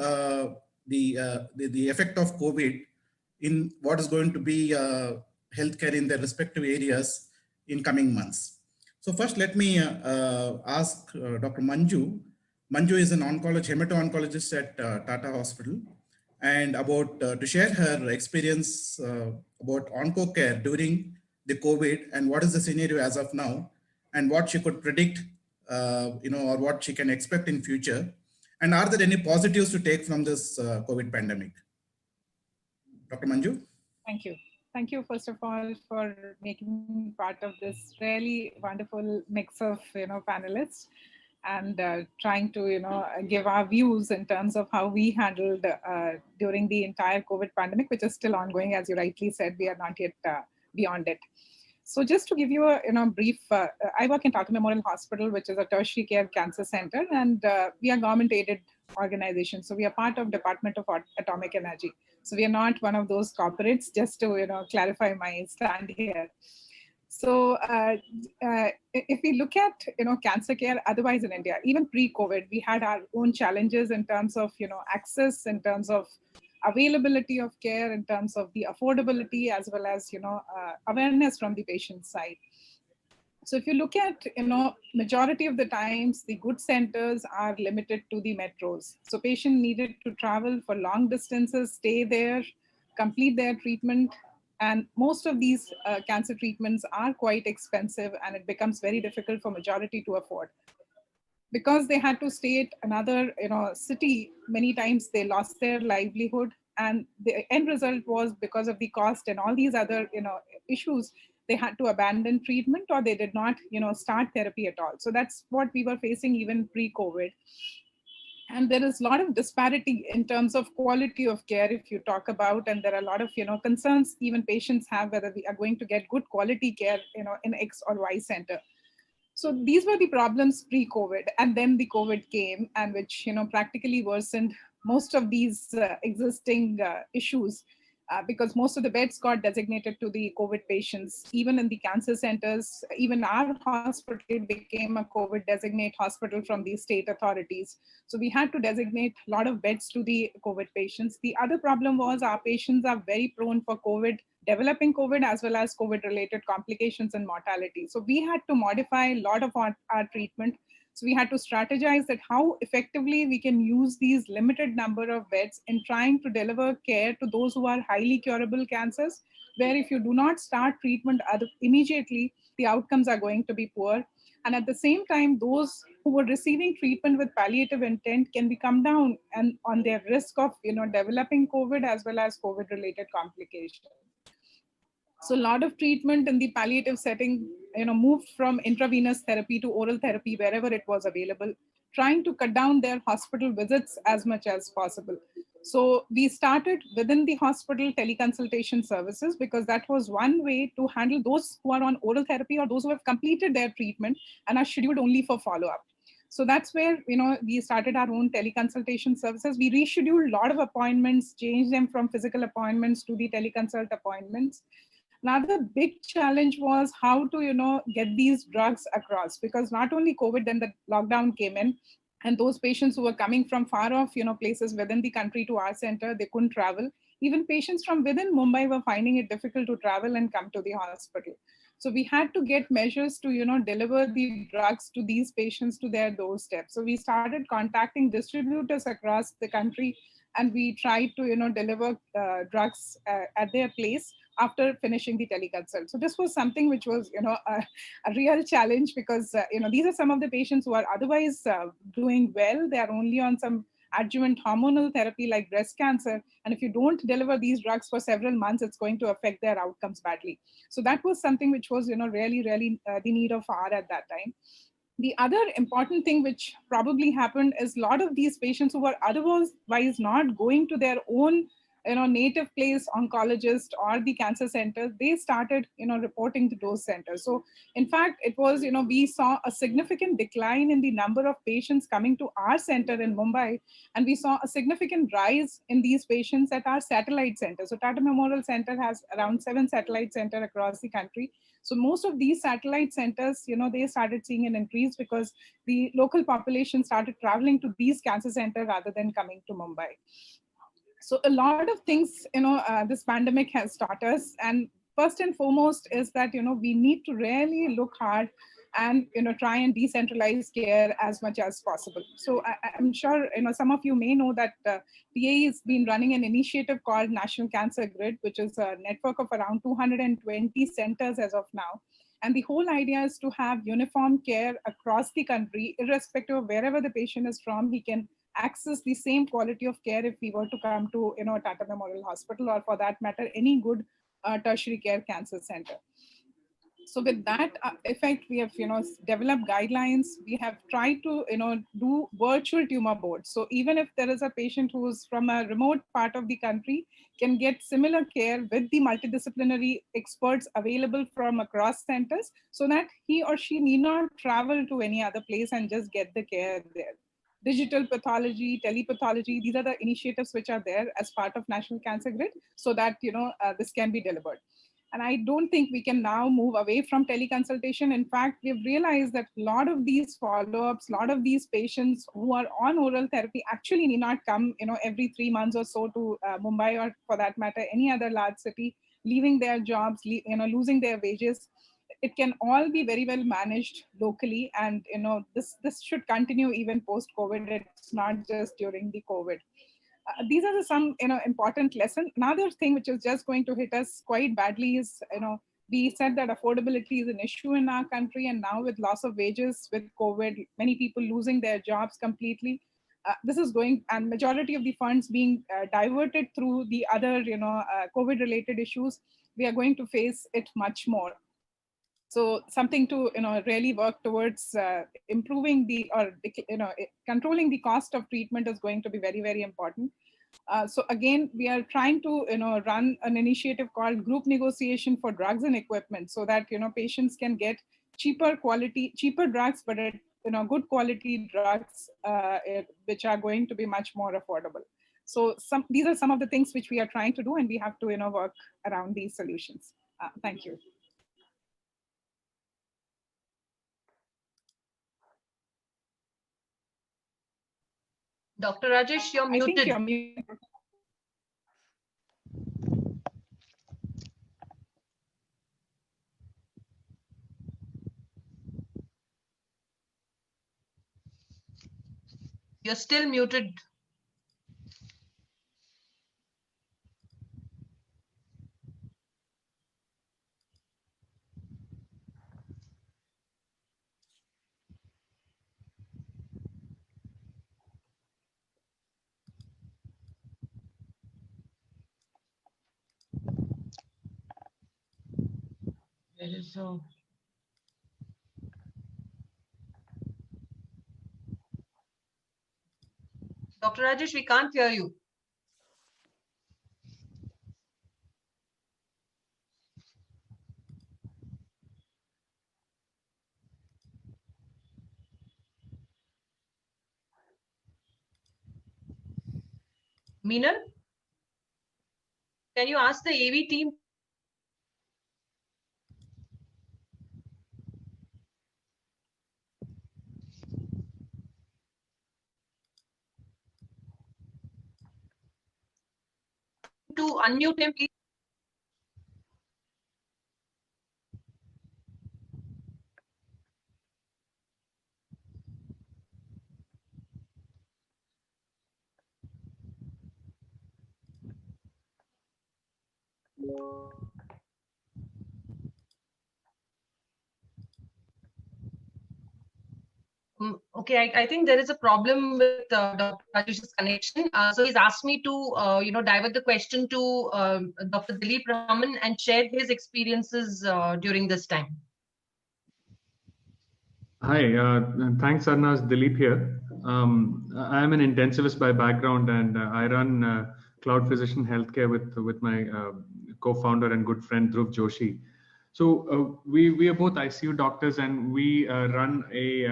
the effect of COVID in what is going to be healthcare in their respective areas in coming months. So first, let me ask Dr. Manju. Manju is an hemato-oncologist at Tata Hospital, and about to share her experience about onco-care during the COVID and what is the scenario as of now, and what she could predict, or what she can expect in future. And are there any positives to take from this COVID pandemic? Dr. Manju? Thank you. Thank you, first of all, for making me part of this really wonderful mix of, panelists, and trying to, give our views in terms of how we handled during the entire COVID pandemic, which is still ongoing. As you rightly said, we are not yet beyond it. So just to give you a brief, I work in Tata Memorial Hospital, which is a tertiary care cancer center, and we are government-aided organization. So we are part of Department of Atomic Energy. So we are not one of those corporates, just to clarify my stand here. So if we look at cancer care otherwise in India, even pre-COVID, we had our own challenges in terms of access, in terms of availability of care, in terms of the affordability, as well as awareness from the patient side. So if you look at majority of the times, the good centers are limited to the metros. So patient needed to travel for long distances, stay there, complete their treatment. And most of these cancer treatments are quite expensive, and it becomes very difficult for majority to afford. Because they had to stay at another city, many times they lost their livelihood, and the end result was, because of the cost and all these other issues, they had to abandon treatment, or they did not start therapy at all. So that's what we were facing even pre-COVID. And there is a lot of disparity in terms of quality of care, if you talk about, and there are a lot of concerns even patients have whether we are going to get good quality care in X or Y center. So these were the problems pre-COVID, and then the COVID came, and which practically worsened most of these existing issues, because most of the beds got designated to the COVID patients. Even in the cancer centers, even our hospital became a COVID designate hospital from the state authorities. So we had to designate a lot of beds to the COVID patients. The other problem was our patients are very prone for COVID, developing COVID, as well as COVID-related complications and mortality. So we had to modify a lot of our treatment. So we had to strategize that how effectively we can use these limited number of beds in trying to deliver care to those who are highly curable cancers, where if you do not start treatment immediately, the outcomes are going to be poor. And at the same time, those who were receiving treatment with palliative intent can be come down and on their risk of developing COVID as well as COVID-related complications. So a lot of treatment in the palliative setting, moved from intravenous therapy to oral therapy wherever it was available, trying to cut down their hospital visits as much as possible. So we started within the hospital teleconsultation services, because that was one way to handle those who are on oral therapy or those who have completed their treatment and are scheduled only for follow-up. So that's where, we started our own teleconsultation services. We rescheduled a lot of appointments, changed them from physical appointments to the teleconsult appointments. Another big challenge was how to, get these drugs across, because not only COVID, then the lockdown came in, and those patients who were coming from far off, places within the country to our center, they couldn't travel. Even patients from within Mumbai were finding it difficult to travel and come to the hospital. So we had to get measures to, deliver the drugs to these patients to their doorstep. So we started contacting distributors across the country, and we tried to, deliver drugs at their place after finishing the teleconsult. So this was something which was, a real challenge, because, these are some of the patients who are otherwise doing well. They are only on some adjuvant hormonal therapy like breast cancer. And if you don't deliver these drugs for several months, it's going to affect their outcomes badly. So that was something which was, really, really the need of hour at that time. The other important thing which probably happened is a lot of these patients who were otherwise not going to their own, native place oncologist or the cancer centers, they started, reporting to those centers. So in fact, it was, we saw a significant decline in the number of patients coming to our center in Mumbai, and we saw a significant rise in these patients at our satellite centers. So Tata Memorial Center has around 7 satellite centers across the country. So most of these satellite centers, they started seeing an increase because the local population started traveling to these cancer centers rather than coming to Mumbai. So a lot of things, this pandemic has taught us. And first and foremost is that, we need to really look hard and, try and decentralize care as much as possible. So I'm sure, some of you may know that TAE has been running an initiative called National Cancer Grid, which is a network of around 220 centers as of now. And the whole idea is to have uniform care across the country, irrespective of wherever the patient is from. He can access the same quality of care if we were to come to, Tata Memorial Hospital, or for that matter, any good tertiary care cancer center. So with that effect, we have, developed guidelines. We have tried to, do virtual tumor boards. So even if there is a patient who is from a remote part of the country, can get similar care with the multidisciplinary experts available from across centers, so that he or she need not travel to any other place and just get the care there. Digital pathology, telepathology, these are the initiatives which are there as part of National Cancer Grid, so that, this can be delivered. And I don't think we can now move away from teleconsultation. In fact, we've realized that a lot of these follow-ups, a lot of these patients who are on oral therapy actually need not come, every 3 months or so to Mumbai, or for that matter, any other large city, leaving their jobs, losing their wages. It can all be very well managed locally. And, this should continue even post-COVID. It's not just during the COVID. These are some important lessons. Another thing which is just going to hit us quite badly is, we said that affordability is an issue in our country, and now with loss of wages, with COVID, many people losing their jobs completely, this is going, and majority of the funds being diverted through the other COVID related issues, we are going to face it much more. So something to really work towards improving the, or controlling the cost of treatment is going to be very, very important. So again, we are trying to run an initiative called group negotiation for drugs and equipment, so that patients can get cheaper drugs, but at good quality drugs, which are going to be much more affordable. So these are some of the things which we are trying to do, and we have to work around these solutions. Thank you. Dr. Rajesh, you're muted. I think you're muted. You're still muted. There is a... Dr. Rajesh, we can't hear you. Meenal, can you ask the AV team? To unmute him, please. Okay, I think there is a problem with Dr. Rajesh's connection. So he's asked me to, divert the question to Dr. Dilip Raman and share his experiences during this time. Hi, thanks, Arnaz. Dilip here. I'm an intensivist by background, and I run Cloud Physician Healthcare with my co-founder and good friend Dhruv Joshi. So we are both ICU doctors, and we run a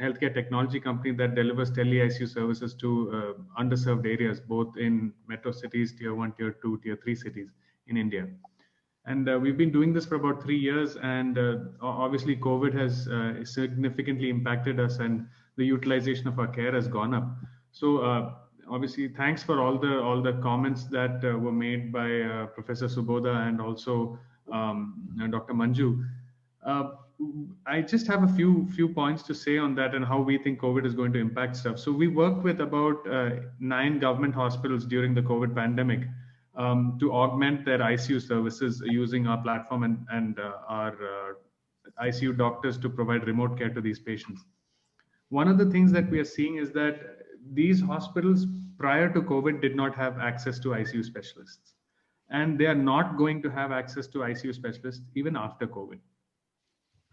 healthcare technology company that delivers tele-ICU services to underserved areas, both in metro cities, tier 1, tier 2, tier 3 cities in India. And we've been doing this for about 3 years, and obviously COVID has significantly impacted us, and the utilization of our care has gone up. So obviously, thanks for all the comments that were made by Professor Subodha and also Dr. Manju. I just have a few points to say on that and how we think COVID is going to impact stuff. So we worked with about 9 government hospitals during the COVID pandemic to augment their ICU services using our platform and our ICU doctors to provide remote care to these patients. One of the things that we are seeing is that these hospitals prior to COVID did not have access to ICU specialists. And they are not going to have access to ICU specialists even after COVID.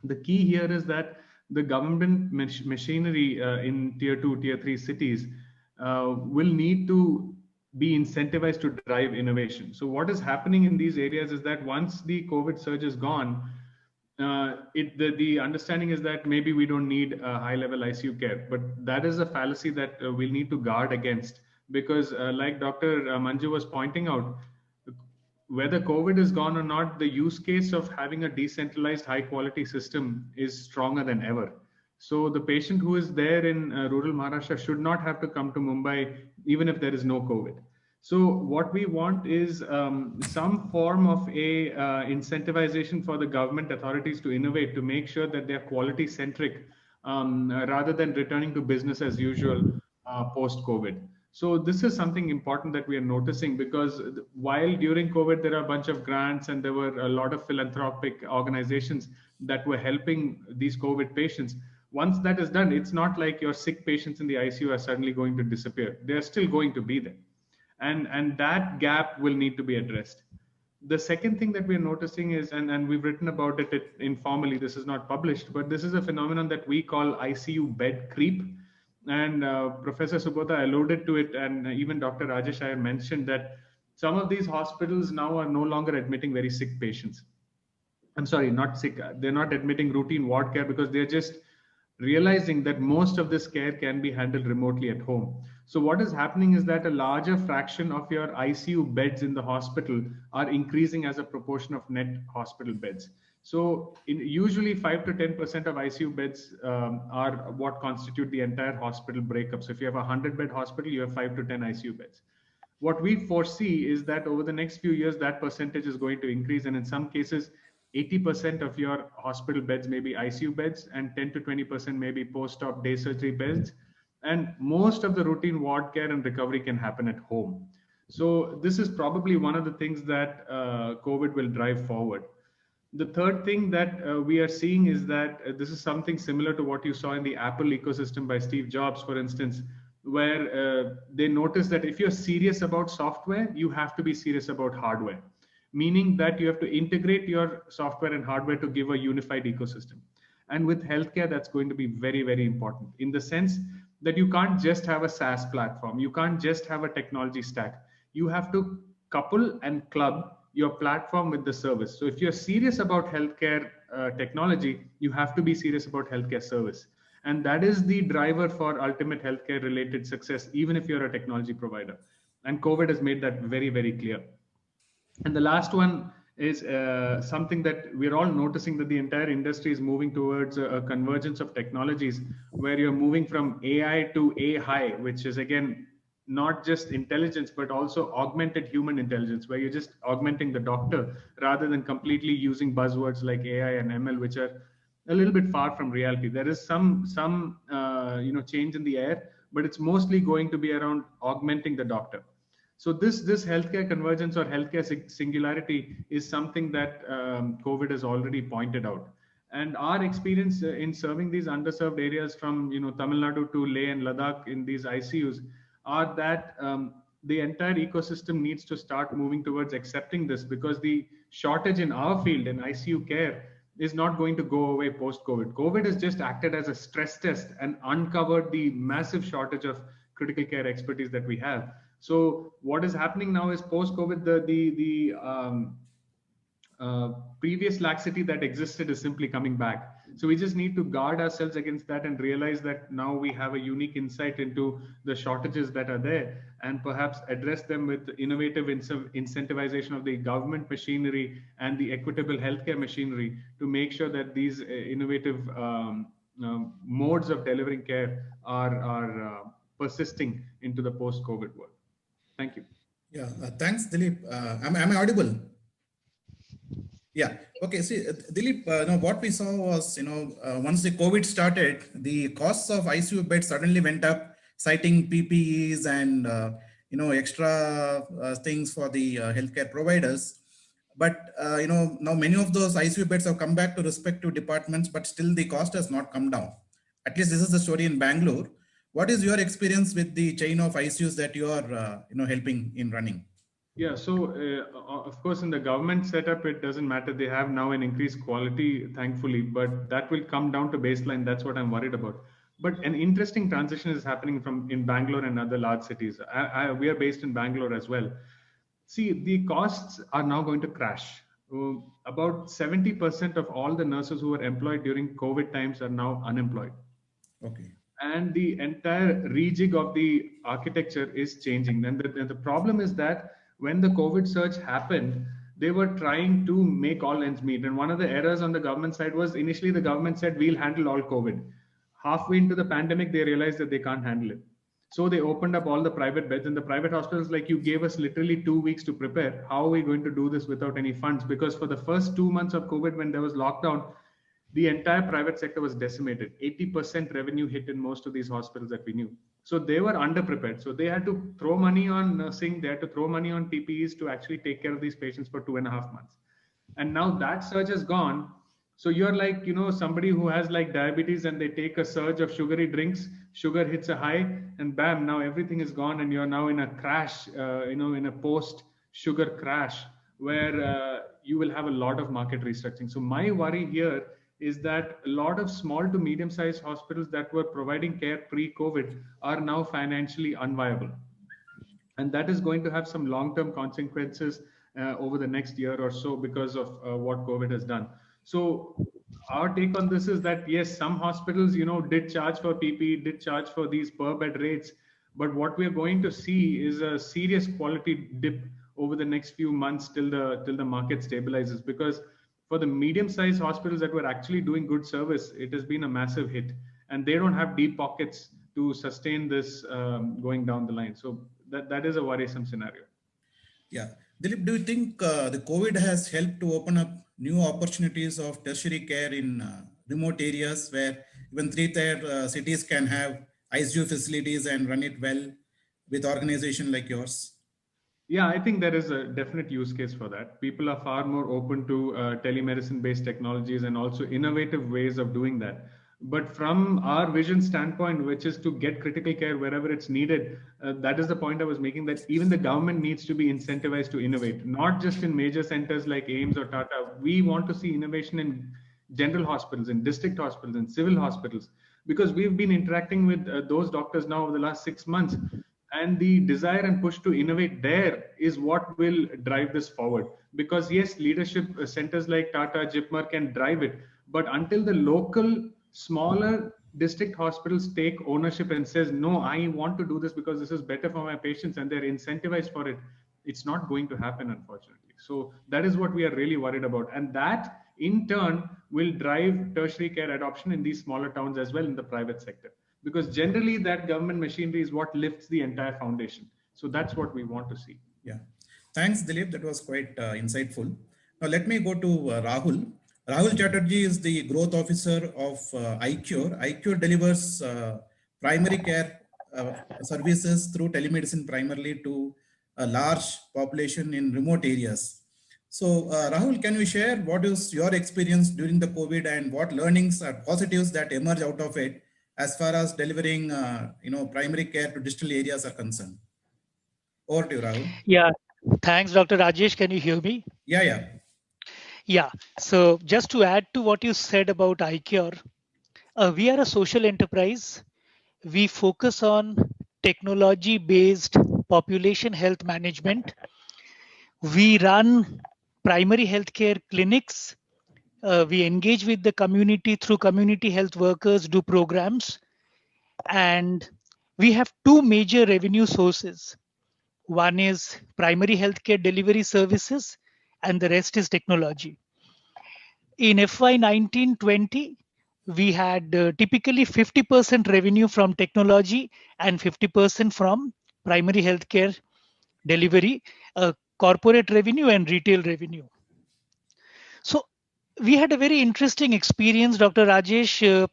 The key here is that the government machinery in tier 2, tier 3 cities will need to be incentivized to drive innovation. So what is happening in these areas is that once the COVID surge is gone, the understanding is that maybe we don't need high-level ICU care, but that is a fallacy that we'll need to guard against, because like Dr. Manju was pointing out, whether COVID is gone or not, the use case of having a decentralized high-quality system is stronger than ever. So the patient who is there in rural Maharashtra should not have to come to Mumbai, even if there is no COVID. So what we want is some form of a incentivization for the government authorities to innovate, to make sure that they're quality centric rather than returning to business as usual post-COVID. So this is something important that we are noticing, because while during COVID, there are a bunch of grants and there were a lot of philanthropic organizations that were helping these COVID patients. Once that is done, it's not like your sick patients in the ICU are suddenly going to disappear. They're still going to be there. And that gap will need to be addressed. The second thing that we're noticing is, and we've written about it informally, this is not published, but this is a phenomenon that we call ICU bed creep. And Professor Subodha alluded to it, and even Dr. Rajesh Iyer mentioned that some of these hospitals now are no longer admitting very sick patients. I'm sorry, not sick. They're not admitting routine ward care because they're just realizing that most of this care can be handled remotely at home. So what is happening is that a larger fraction of your ICU beds in the hospital are increasing as a proportion of net hospital beds. So usually 5 to 10% of ICU beds are what constitute the entire hospital breakup. So if you have a 100-bed hospital, you have 5 to 10 ICU beds. What we foresee is that over the next few years, that percentage is going to increase. And in some cases, 80% of your hospital beds may be ICU beds, and 10 to 20% may be post-op day surgery beds. And most of the routine ward care and recovery can happen at home. So this is probably one of the things that COVID will drive forward. The third thing that we are seeing is that this is something similar to what you saw in the Apple ecosystem by Steve Jobs, for instance, where they noticed that if you're serious about software, you have to be serious about hardware, meaning that you have to integrate your software and hardware to give a unified ecosystem. And with healthcare, that's going to be very, very important in the sense that you can't just have a SaaS platform. You can't just have a technology stack. You have to couple and club your platform with the service. So if you're serious about healthcare technology, you have to be serious about healthcare service. And that is the driver for ultimate healthcare related success, even if you're a technology provider. And COVID has made that very, very clear. And the last one is something that we're all noticing, that the entire industry is moving towards a convergence of technologies where you're moving from AI to AI, which is again, not just intelligence, but also augmented human intelligence, where you're just augmenting the doctor rather than completely using buzzwords like AI and ML, which are a little bit far from reality. There is some change in the air, but it's mostly going to be around augmenting the doctor. So this healthcare convergence or healthcare singularity is something that COVID has already pointed out. And our experience in serving these underserved areas from Tamil Nadu to Leh and Ladakh in these ICUs are that the entire ecosystem needs to start moving towards accepting this, because the shortage in our field in ICU care is not going to go away post-COVID. COVID has just acted as a stress test and uncovered the massive shortage of critical care expertise that we have. So what is happening now is post-COVID, the previous laxity that existed is simply coming back. So we just need to guard ourselves against that and realize that now we have a unique insight into the shortages that are there, and perhaps address them with innovative incentivization of the government machinery and the equitable healthcare machinery to make sure that these innovative modes of delivering care are persisting into the post-COVID world. Thank you. Yeah, thanks, Dilip. Am I audible? Yeah. Okay. See, Dilip, what we saw was, once the COVID started, the costs of ICU beds suddenly went up, citing PPEs and, extra things for the healthcare providers. But, now many of those ICU beds have come back to respective departments, but still the cost has not come down. At least this is the story in Bangalore. What is your experience with the chain of ICUs that you are, helping in running? Yeah, so of course, in the government setup, it doesn't matter. They have now an increased quality, thankfully, but that will come down to baseline. That's what I'm worried about. But an interesting transition is happening in Bangalore and other large cities. We are based in Bangalore as well. See, the costs are now going to crash. About 70% of all the nurses who were employed during COVID times are now unemployed. Okay. And the entire rejig of the architecture is changing. And the problem is that when the COVID surge happened, they were trying to make all ends meet. And one of the errors on the government side was initially the government said, we'll handle all COVID. Halfway into the pandemic, they realized that they can't handle it. So they opened up all the private beds, and the private hospitals, like, you gave us literally 2 weeks to prepare. How are we going to do this without any funds? Because for the first 2 months of COVID, when there was lockdown, the entire private sector was decimated. 80% revenue hit in most of these hospitals that we knew. So they were underprepared. So they had to throw money on nursing. They had to throw money on PPEs to actually take care of these patients for 2.5 months. And now that surge is gone. So you're like, somebody who has like diabetes, and they take a surge of sugary drinks, sugar hits a high, and bam, now everything is gone. And you're now in a crash, in a post-sugar crash where you will have a lot of market restructuring. So my worry here is that a lot of small to medium-sized hospitals that were providing care pre-COVID are now financially unviable. And that is going to have some long-term consequences over the next year or so because of what COVID has done. So our take on this is that, yes, some hospitals, did charge for PPE, did charge for these per bed rates. But what we're going to see is a serious quality dip over the next few months till the market stabilizes, because for the medium-sized hospitals that were actually doing good service, it has been a massive hit, and they don't have deep pockets to sustain this going down the line. So that is a worrisome scenario. Yeah. Dilip, do you think the COVID has helped to open up new opportunities of tertiary care in remote areas where even 3-tier cities can have ICU facilities and run it well with organization like yours? Yeah, I think there is a definite use case for that. People are far more open to telemedicine-based technologies and also innovative ways of doing that. But from our vision standpoint, which is to get critical care wherever it's needed, that is the point I was making, that even the government needs to be incentivized to innovate, not just in major centers like AIIMS or Tata. We want to see innovation in general hospitals, in district hospitals, in civil hospitals, because we've been interacting with those doctors now over the last 6 months. And the desire and push to innovate there is what will drive this forward. Because yes, leadership centers like Tata, JIPMER can drive it. But until the local, smaller district hospitals take ownership and says, no, I want to do this because this is better for my patients, and they're incentivized for it, it's not going to happen, unfortunately. So that is what we are really worried about. And that in turn will drive tertiary care adoption in these smaller towns as well in the private sector. Because generally that government machinery is what lifts the entire foundation. So that's what we want to see. Yeah. Thanks, Dilip. That was quite insightful. Now let me go to Rahul. Rahul Chatterjee is the growth officer of iCure. iCure delivers primary care services through telemedicine primarily to a large population in remote areas. So Rahul, can you share what is your experience during the COVID and what learnings or positives that emerge out of it as far as delivering primary care to digital areas are concerned? Over to you, Rahul. Yeah, thanks, Dr. Rajesh. Can you hear me? Yeah. Yeah. So just to add to what you said about iCure, we are a social enterprise. We focus on technology-based population health management. We run primary healthcare clinics. We engage with the community through community health workers, do programs, and we have two major revenue sources. One is primary healthcare delivery services, and the rest is technology. In FY 19-20, we had typically 50% revenue from technology and 50% from primary healthcare delivery, corporate revenue and retail revenue. So we had a very interesting experience, Dr. Rajesh.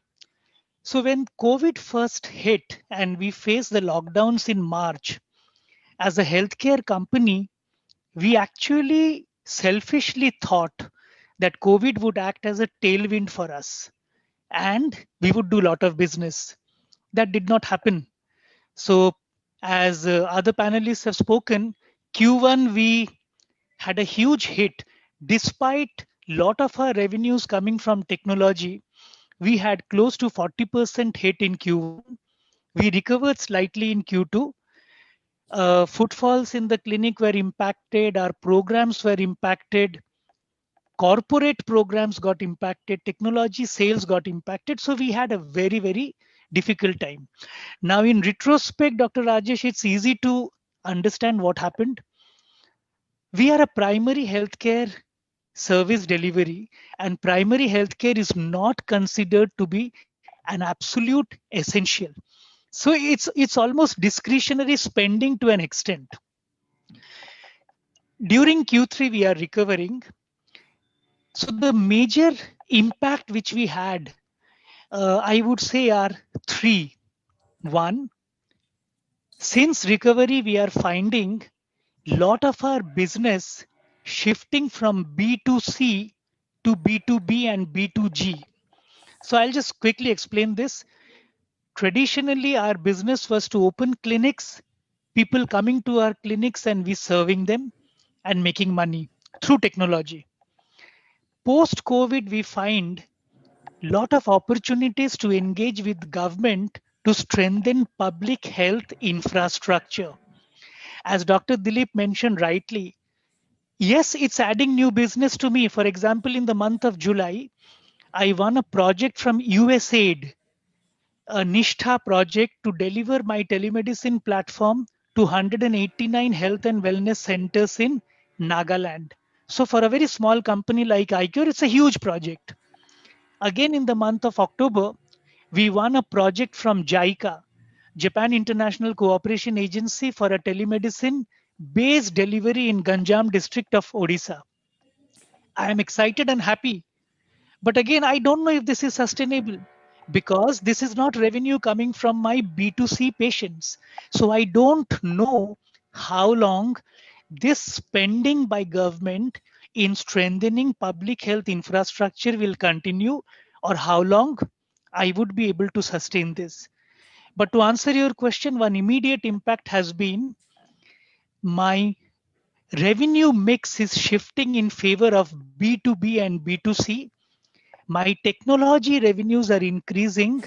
So when COVID first hit and we faced the lockdowns in March, as a healthcare company, we actually selfishly thought that COVID would act as a tailwind for us and we would do a lot of business. That did not happen. So as other panelists have spoken, Q1 we had a huge hit. Despite lot of our revenues coming from technology, we had close to 40% hit in Q1. We recovered slightly in Q2. Footfalls in the clinic were impacted, our programs were impacted, corporate programs got impacted, technology sales got impacted. So we had a very, very difficult time. Now in retrospect, Dr. Rajesh, it's easy to understand what happened. We are a primary healthcare service delivery, and primary healthcare is not considered to be an absolute essential. So it's almost discretionary spending to an extent. During Q3, we are recovering. So the major impact which we had, I would say, are three. One, since recovery, we are finding lot of our business shifting from B2C to B2B and B2G. So I'll just quickly explain this. Traditionally, our business was to open clinics, people coming to our clinics and we serving them and making money through technology. Post-COVID, we find lot of opportunities to engage with government to strengthen public health infrastructure. As Dr. Dilip mentioned rightly, yes, it's adding new business to me. For example, in the month of July, I won a project from USAID, a Nishtha project to deliver my telemedicine platform to 189 health and wellness centers in Nagaland. So for a very small company like iCure, it's a huge project. Again, in the month of October, we won a project from JICA, Japan International Cooperation Agency, for a telemedicine based delivery in Ganjam district of Odisha. I am excited and happy. But again, I don't know if this is sustainable because this is not revenue coming from my B2C patients. So I don't know how long this spending by government in strengthening public health infrastructure will continue, or how long I would be able to sustain this. But to answer your question, one immediate impact has been my revenue mix is shifting in favor of B2B and B2C. My technology revenues are increasing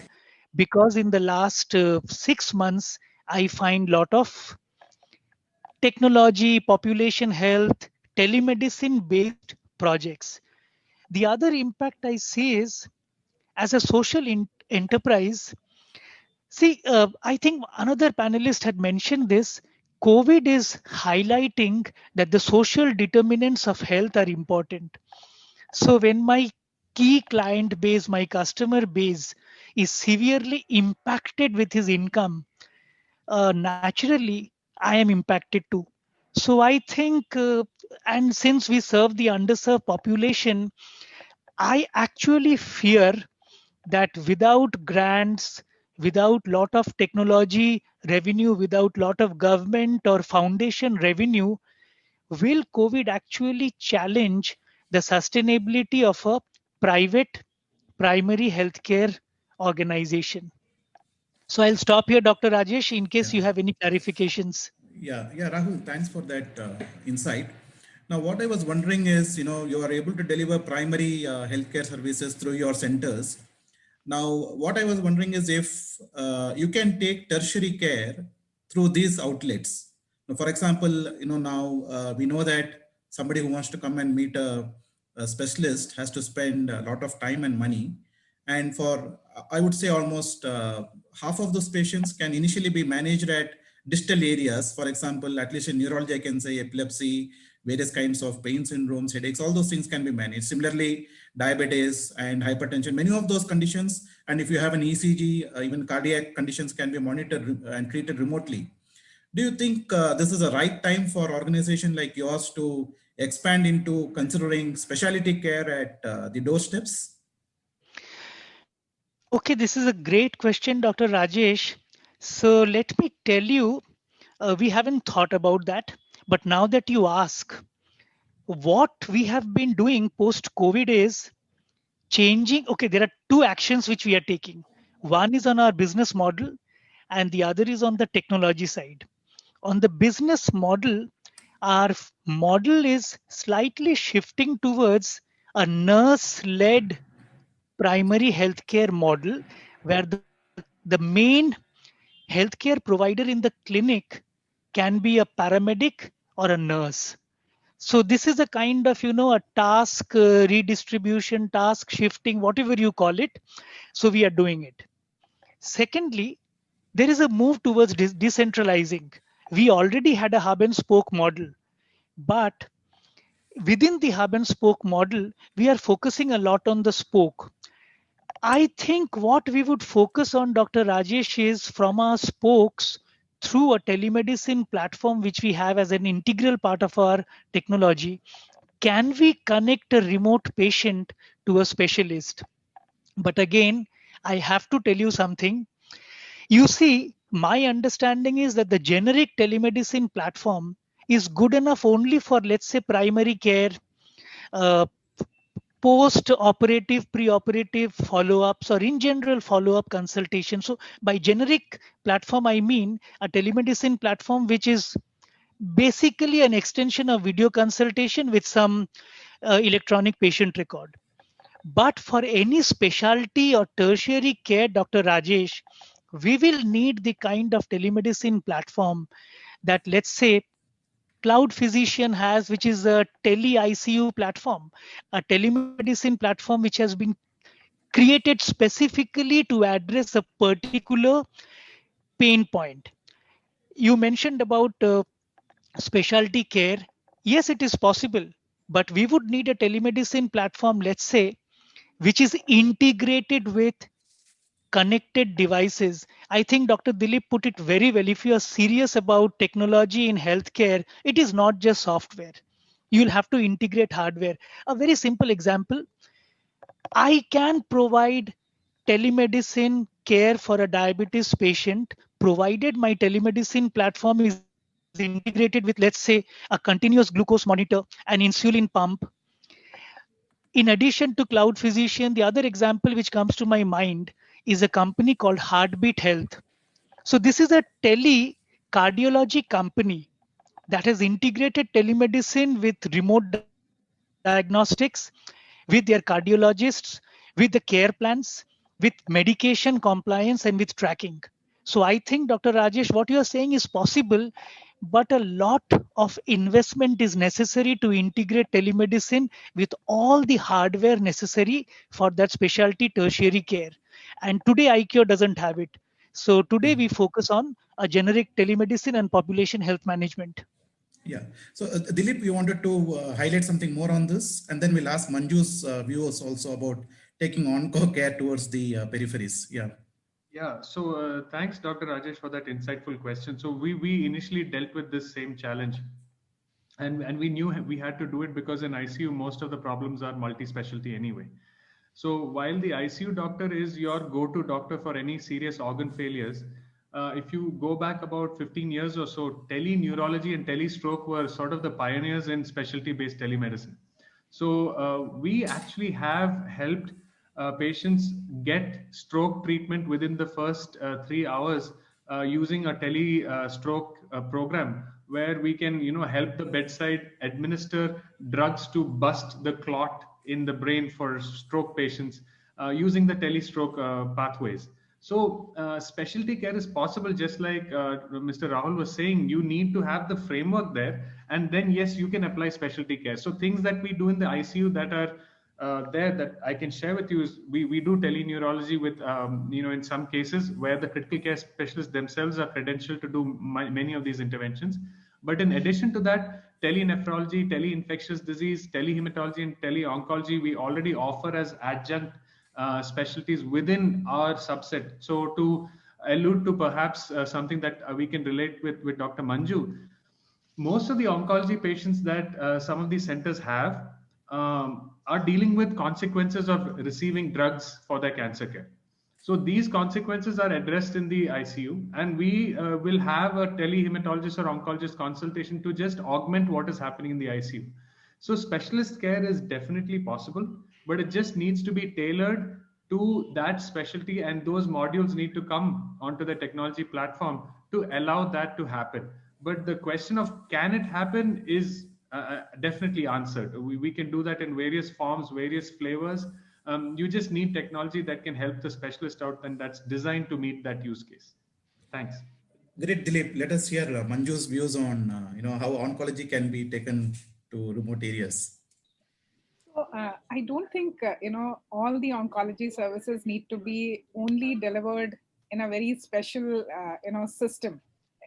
because in the last 6 months, I find a lot of technology, population health, telemedicine based projects. The other impact I see is as a social enterprise. See, I think another panelist had mentioned this. COVID is highlighting that the social determinants of health are important. So when my key client base, my customer base is severely impacted with his income, naturally, I am impacted too. So I think, and since we serve the underserved population, I actually fear that without grants, without lot of technology revenue, without lot of government or foundation revenue, will COVID actually challenge the sustainability of a private primary healthcare organization? So I'll stop here, Dr. Rajesh, in case you have any clarifications. Yeah, Rahul, thanks for that insight. Now, what I was wondering is, you are able to deliver primary healthcare services through your centers. Now, what I was wondering is if you can take tertiary care through these outlets. Now, for example, now we know that somebody who wants to come and meet a specialist has to spend a lot of time and money. And for, I would say almost half of those patients can initially be managed at distal areas. For example, at least in neurology, I can say epilepsy, various kinds of pain syndromes, headaches, all those things can be managed. Similarly, diabetes and hypertension, many of those conditions, and if you have an ECG, even cardiac conditions can be monitored and treated remotely. Do you think this is a right time for organization like yours to expand into considering specialty care at the doorsteps? Okay, this is a great question, Dr. Rajesh. So let me tell you, we haven't thought about that. But now that you ask, what we have been doing post-COVID is changing. Okay, there are two actions which we are taking. One is on our business model and the other is on the technology side. On the business model, our model is slightly shifting towards a nurse-led primary healthcare model where the main healthcare provider in the clinic can be a paramedic or a nurse. So this is a kind of, a task redistribution, task shifting, whatever you call it. So we are doing it. Secondly, there is a move towards decentralizing. We already had a hub and spoke model, but within the hub and spoke model, we are focusing a lot on the spoke. I think what we would focus on, Dr. Rajesh, is from our spokes through a telemedicine platform, which we have as an integral part of our technology. Can we connect a remote patient to a specialist? But again, I have to tell you something. You see, my understanding is that the generic telemedicine platform is good enough only for, let's say, primary care, post-operative, pre-operative follow-ups, or in general follow-up consultation. So by generic platform, I mean a telemedicine platform which is basically an extension of video consultation with some electronic patient record. But for any specialty or tertiary care, Dr. Rajesh, we will need the kind of telemedicine platform that, let's say, Cloud Physician has, which is a tele-ICU platform, a telemedicine platform which has been created specifically to address a particular pain point. You mentioned about specialty care. Yes, it is possible, but we would need a telemedicine platform, let's say, which is integrated with connected devices. I think Dr. Dilip put it very well. If you are serious about technology in healthcare, it is not just software. You'll have to integrate hardware. A very simple example, I can provide telemedicine care for a diabetes patient, provided my telemedicine platform is integrated with, let's say, a continuous glucose monitor, an insulin pump. In addition to Cloud Physician, the other example which comes to my mind is a company called Heartbeat Health. So this is a cardiology company that has integrated telemedicine with remote diagnostics, with their cardiologists, with the care plans, with medication compliance, and with tracking. So I think, Dr. Rajesh, what you are saying is possible, but a lot of investment is necessary to integrate telemedicine with all the hardware necessary for that specialty tertiary care. And today iCure doesn't have it. So today we focus on a generic telemedicine and population health management. Yeah. So Dilip, you wanted to highlight something more on this, and then we'll ask Manju's viewers also about taking on-call care towards the peripheries. Yeah. Yeah, so thanks, Dr. Rajesh, for that insightful question. So we initially dealt with this same challenge, and we knew we had to do it because in ICU, most of the problems are multi-specialty anyway. So while the ICU doctor is your go-to doctor for any serious organ failures, If you go back about 15 years or so, tele-neurology and tele-stroke were sort of the pioneers in specialty-based telemedicine. So we actually have helped patients get stroke treatment within the first 3 hours using a tele-stroke program, where we can, help the bedside administer drugs to bust the clot in the brain for stroke patients using the tele-stroke pathways. So specialty care is possible, just like Mr. Rahul was saying. You need to have the framework there, and then yes, you can apply specialty care. So things that we do in the ICU that are there that I can share with you is we do teleneurology with, in some cases where the critical care specialists themselves are credentialed to do many of these interventions. But in addition to that, telenephrology, tele-infectious disease, telehematology, and tele-oncology, we already offer as adjunct specialties within our subset. So to allude to perhaps something that we can relate with Dr. Manju, most of the oncology patients that some of these centers have are dealing with consequences of receiving drugs for their cancer care. So these consequences are addressed in the ICU, and we will have a telehematologist or oncologist consultation to just augment what is happening in the ICU. So specialist care is definitely possible, but it just needs to be tailored to that specialty, and those modules need to come onto the technology platform to allow that to happen. But the question of can it happen is definitely answered. We can do that in various forms, various flavors. You just need technology that can help the specialist out, and that's designed to meet that use case. Thanks. Great, Dilip. Let us hear Manju's views on how oncology can be taken to remote areas. So I don't think all the oncology services need to be only delivered in a very special system.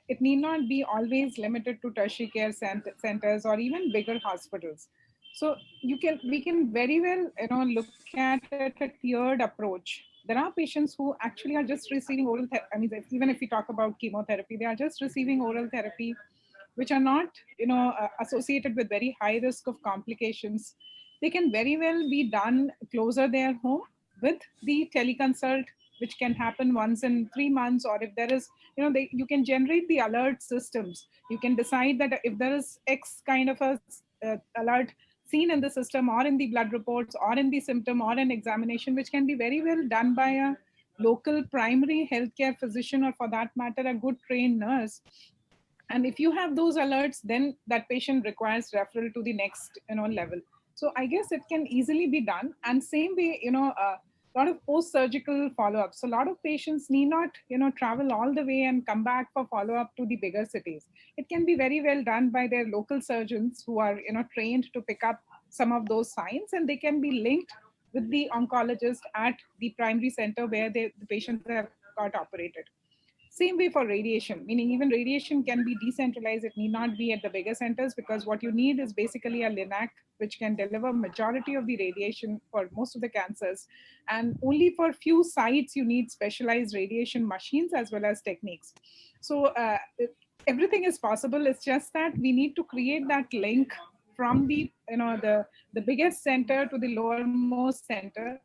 It need not be always limited to tertiary care centers or even bigger hospitals. So we can very well look at a tiered approach. There are patients who actually are just receiving oral therapy. I mean, even if we talk about chemotherapy, they are just receiving oral therapy, which are not associated with very high risk of complications. They can very well be done closer their home with the teleconsult, which can happen once in 3 months, or if there is, you can generate the alert systems. You can decide that if there is X kind of a alert seen in the system or in the blood reports or in the symptom or an examination, which can be very well done by a local primary healthcare physician, or for that matter, a good trained nurse. And if you have those alerts, then that patient requires referral to the next level. So I guess it can easily be done. And same way, a lot of post-surgical follow-ups. So a lot of patients need not, travel all the way and come back for follow-up to the bigger cities. It can be very well done by their local surgeons who are, trained to pick up some of those signs, and they can be linked with the oncologist at the primary center where the patients have got operated. Same way for radiation, meaning even radiation can be decentralized. It need not be at the bigger centers, because what you need is basically a LINAC, which can deliver majority of the radiation for most of the cancers. And only for few sites, you need specialized radiation machines as well as techniques. So everything is possible. It's just that we need to create that link from the biggest center to the lowermost center,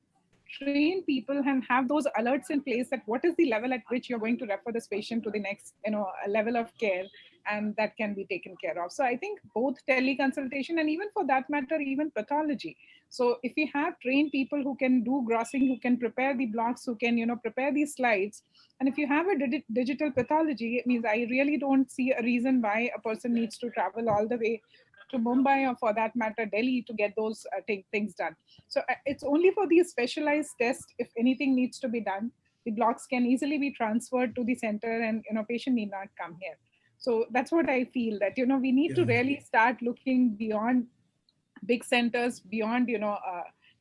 train people and have those alerts in place that what is the level at which you're going to refer this patient to the next level of care, and that can be taken care of. So I think both teleconsultation and even for that matter, even pathology. So if we have trained people who can do grossing, who can prepare the blocks, who can prepare these slides, and if you have a digital pathology, it means I really don't see a reason why a person needs to travel all the way to Mumbai, or for that matter, Delhi, to get those things done. So it's only for these specialized tests. If anything needs to be done, the blocks can easily be transferred to the center, and patient need not come here. So that's what I feel, that we need to really start looking beyond big centers, beyond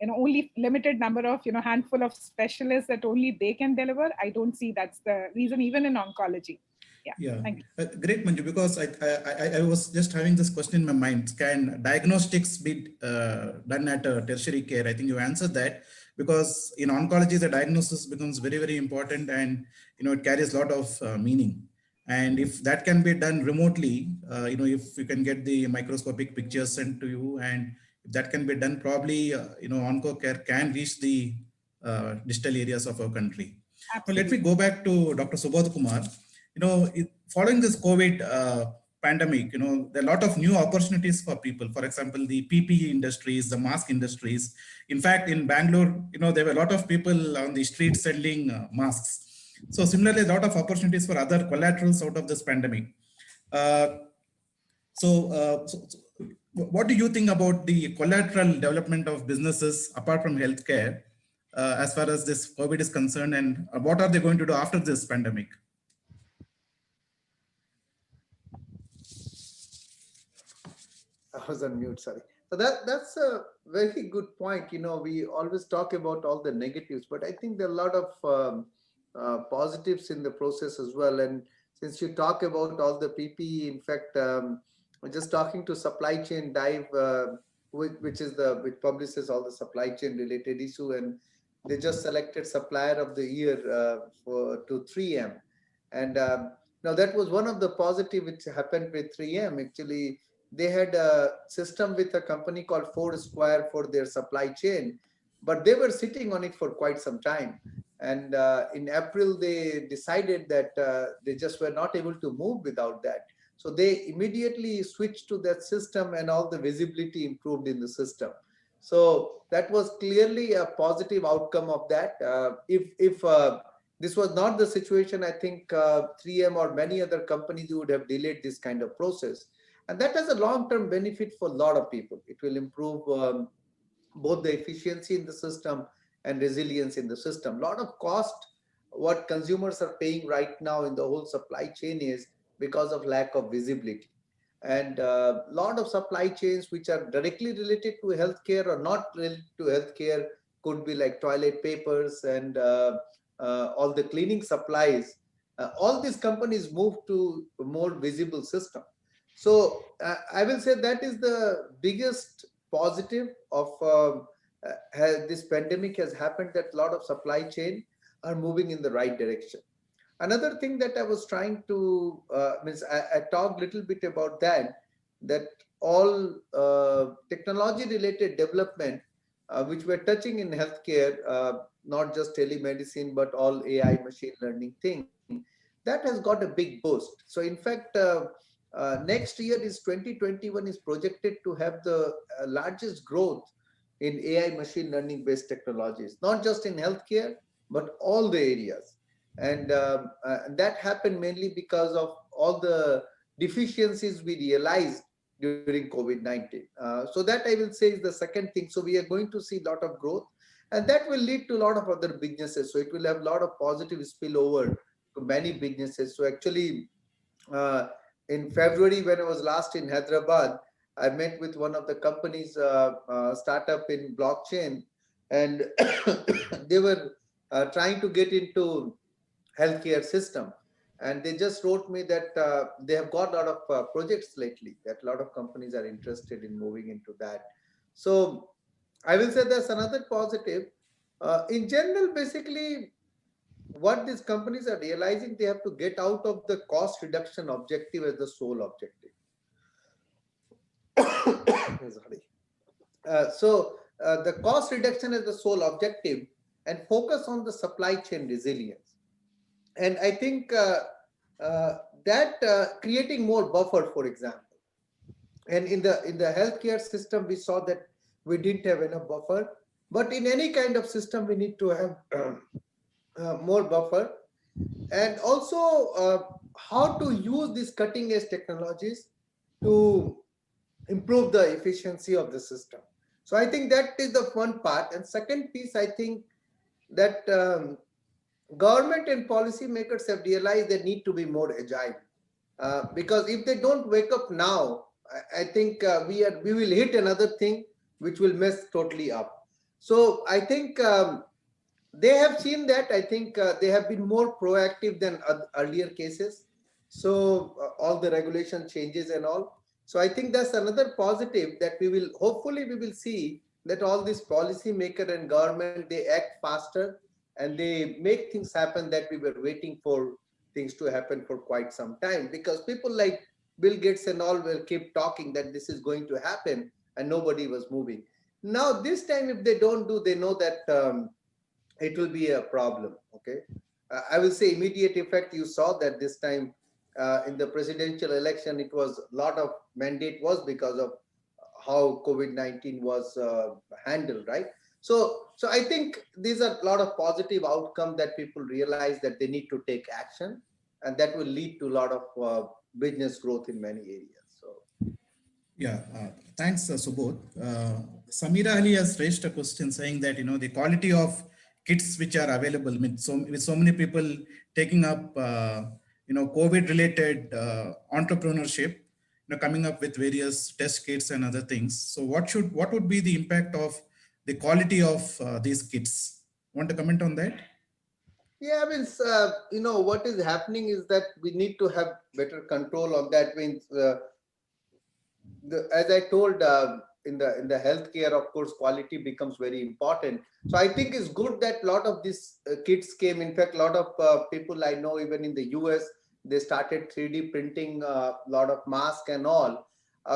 only limited number of handful of specialists that only they can deliver. I don't see that's the reason, even in oncology. Yeah. Thank you. Great, Manju, because I was just having this question in my mind. Can diagnostics be done at tertiary care? I think you answered that, because in oncology, the diagnosis becomes very, very important, and it carries a lot of meaning. And if that can be done remotely, if you can get the microscopic pictures sent to you, and if that can be done, probably onco care can reach the distal areas of our country. Now, let me go back to Dr. Subodh Kumar. following this COVID pandemic, there are a lot of new opportunities for people. For example, the PPE industries, the mask industries. In fact, in Bangalore, there were a lot of people on the streets selling masks. So similarly, a lot of opportunities for other collaterals out of this pandemic. So what do you think about the collateral development of businesses apart from healthcare as far as this COVID is concerned, and what are they going to do after this pandemic? I was on mute, sorry. So that's a very good point. We always talk about all the negatives, but I think there are a lot of positives in the process as well. And since you talk about all the PPE, in fact, just talking to Supply Chain Dive, which publishes all the supply chain related issue, and they just selected Supplier of the Year to 3M. And now that was one of the positive which happened with 3M. Actually, they had a system with a company called Foursquare for their supply chain, but they were sitting on it for quite some time. And in April, they decided that they just were not able to move without that. So they immediately switched to that system, and all the visibility improved in the system. So that was clearly a positive outcome of that. If this was not the situation, I think 3M or many other companies would have delayed this kind of process. And that has a long-term benefit for a lot of people. It will improve both the efficiency in the system and resilience in the system. A lot of cost, what consumers are paying right now in the whole supply chain is because of lack of visibility. And a lot of supply chains which are directly related to healthcare or not related to healthcare could be like toilet papers and all the cleaning supplies. All these companies move to a more visible system. So I will say that is the biggest positive of this pandemic has happened, that a lot of supply chain are moving in the right direction. Another thing that I was trying to, I talked a little bit about that all technology related development, which we're touching in healthcare, not just telemedicine, but all AI machine learning thing, that has got a big boost. So in fact, next year is 2021 is projected to have the largest growth in AI machine learning based technologies, not just in healthcare, but all the areas. And that happened mainly because of all the deficiencies we realized during COVID-19. So that I will say is the second thing. So we are going to see a lot of growth, and that will lead to a lot of other businesses. So it will have a lot of positive spillover to many businesses. So actually, in February, when I was last in Hyderabad, I met with one of the companies, startup in blockchain, and they were trying to get into healthcare system. And they just wrote me that they have got a lot of projects lately, that a lot of companies are interested in moving into that. So I will say that's another positive. In general, basically, what these companies are realizing, they have to get out of the cost reduction objective as the sole objective. So the cost reduction is the sole objective, and focus on the supply chain resilience. And I think that creating more buffer, for example, and in the healthcare system, we saw that we didn't have enough buffer, but in any kind of system, we need to have more buffer. And also how to use these cutting edge technologies to improve the efficiency of the system. So I think that is the one part. And second piece, I think that government and policymakers have realized they need to be more agile, because if they don't wake up now, I think we will hit another thing which will mess totally up. So I think they have seen that. I think they have been more proactive than earlier cases. So all the regulation changes and all. So I think that's another positive, that hopefully we will see that all these policymaker and government, they act faster and they make things happen that we were waiting for things to happen for quite some time, because people like Bill Gates and all will keep talking that this is going to happen and nobody was moving. Now this time, if they don't do, they know that it will be a problem. Okay. I will say immediate effect. You saw that this time in the presidential election, it was a lot of mandate was because of how COVID-19 was handled, right? So I think these are a lot of positive outcome that people realize that they need to take action, and that will lead to a lot of business growth in many areas. So Yeah, thanks, Subodh. Samira Ali has raised a question saying that, the quality of kits which are available, with so many people taking up, COVID-related entrepreneurship, coming up with various test kits and other things. So what would be the impact of the quality of these kits? Want to comment on that? yeah, I mean, what is happening is that we need to have better control on that. Means as I told in the healthcare, of course, quality becomes very important. So I think it's good that a lot of these kits came. In fact, a lot of people I know, even in the US, they started 3D printing a lot of masks and all,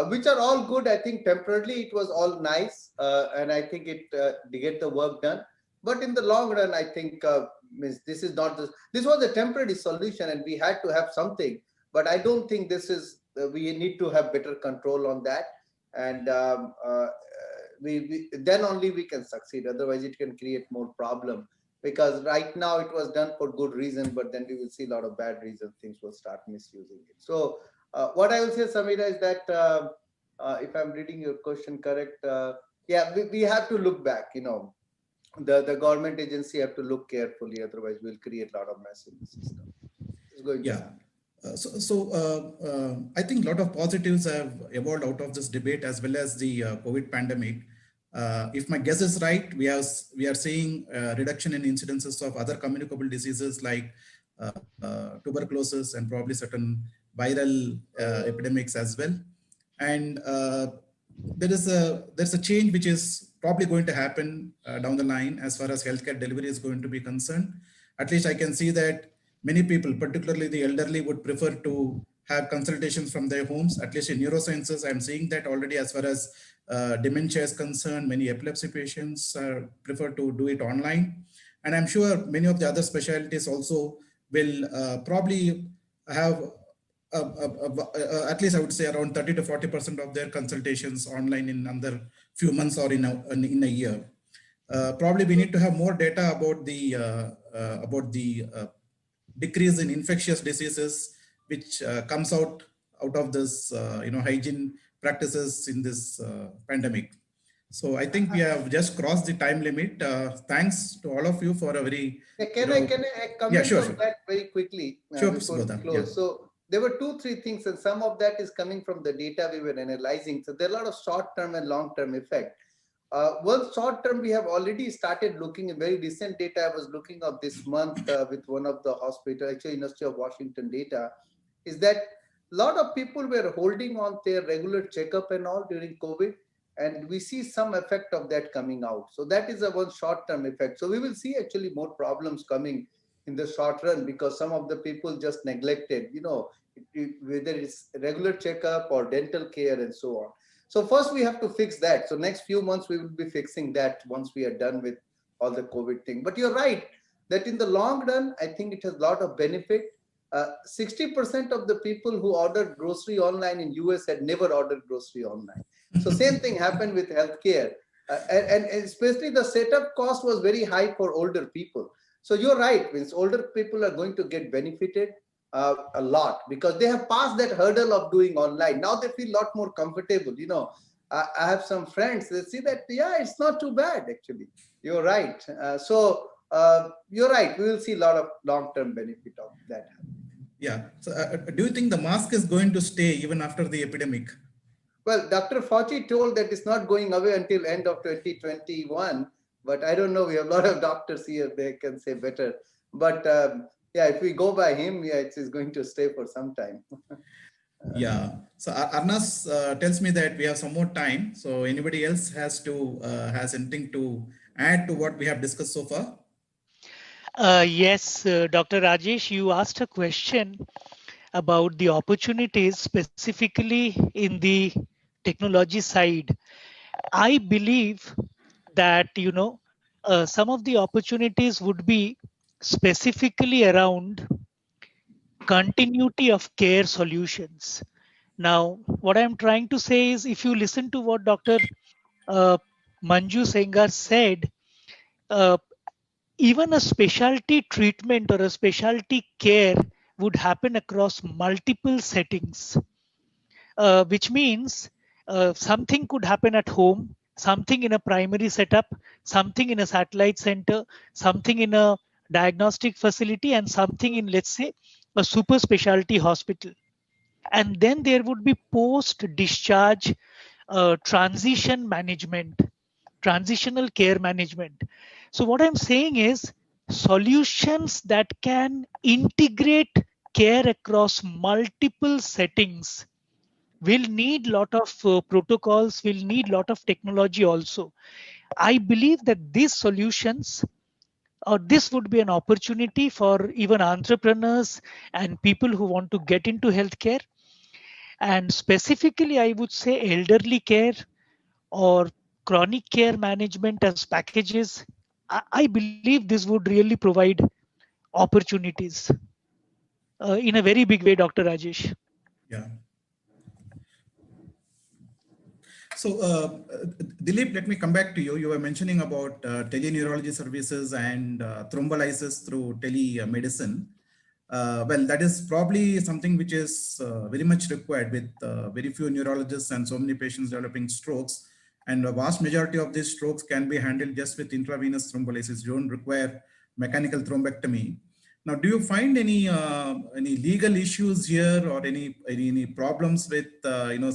which are all good. I think temporarily it was all nice, and I think it to get the work done. But in the long run, I think this is not this was a temporary solution, and we had to have something. But I don't think this is. We need to have better control on that, and we then only we can succeed. Otherwise, it can create more problem. Because right now it was done for good reason, but then we will see a lot of bad reasons. Things will start misusing it. So what I will say, Samira, is that if I'm reading your question correct, yeah, we have to look back. The government agency have to look carefully. Otherwise, we'll create a lot of mess in the system. It's going to happen. I think a lot of positives have evolved out of this debate as well as the COVID pandemic. If my guess is right, we are seeing a reduction in incidences of other communicable diseases like tuberculosis and probably certain viral epidemics as well. And there's a change which is probably going to happen down the line as far as healthcare delivery is going to be concerned. At least I can see that many people, particularly the elderly, would prefer to have consultations from their homes. At least in neurosciences, I'm seeing that already as far as dementia is concerned. Many epilepsy patients prefer to do it online. And I'm sure many of the other specialties also will probably have at least I would say around 30 to 40% of their consultations online in another few months or in a year. Probably we need to have more data about the decrease in infectious diseases, which comes out of this, hygiene practices in this pandemic. So I think we have just crossed the time limit. Thanks to all of you for a very. Can I comment on that very quickly Sure, before we close? yeah. So there were 2-3 things, and some of that is coming from the data we were analyzing. So there are a lot of short-term and long-term effect. One short-term, we have already started looking at very recent data. I was looking at this month with one of the hospitals, actually University of Washington data, is that a lot of people were holding on their regular checkup and all during COVID, and we see some effect of that coming out. So that is a one short-term effect. So we will see actually more problems coming in the short run because some of the people just neglected, whether it's regular checkup or dental care and so on. So first we have to fix that. So next few months we will be fixing that once we are done with all the COVID thing. But you're right that in the long run, I think it has a lot of benefit. 60% of the people who ordered grocery online in US had never ordered grocery online. So same thing happened with healthcare. And especially the setup cost was very high for older people. So you're right, Vince, older people are going to get benefited a lot because they have passed that hurdle of doing online. Now they feel a lot more comfortable. I have some friends, they see that, yeah, it's not too bad actually. You're right. So you're right. We will see a lot of long-term benefit of that. Yeah. So do you think the mask is going to stay even after the epidemic? Well, Dr. Fauci told that it's not going away until end of 2021. But I don't know. We have a lot of doctors here. They can say better. But yeah, if we go by him, yeah, it's going to stay for some time. Yeah. So Arnas tells me that we have some more time. So anybody else has anything to add to what we have discussed so far? Yes, Dr. Rajesh, you asked a question about the opportunities specifically in the technology side. I believe that, some of the opportunities would be specifically around continuity of care solutions. Now, what I'm trying to say is, if you listen to what Dr. Manju Sengar said, even a specialty treatment or a specialty care would happen across multiple settings, which means something could happen at home, something in a primary setup, something in a satellite center, something in a diagnostic facility, and something in, let's say, a super specialty hospital. And then there would be post discharge transition management, transitional care management. So what I'm saying is, solutions that can integrate care across multiple settings will need lot of protocols, will need lot of technology also. I believe that these solutions, or this would be an opportunity for even entrepreneurs and people who want to get into healthcare. And specifically, I would say elderly care or chronic care management as packages. I believe this would really provide opportunities in a very big way, Dr. Rajesh. Yeah. So, Dilip, let me come back to you. You were mentioning about teleneurology services and thrombolysis through telemedicine. Well, that is probably something which is very much required with very few neurologists and so many patients developing strokes. And a vast majority of these strokes can be handled just with intravenous thrombolysis. You don't require mechanical thrombectomy. Now, do you find any legal issues here, or any problems with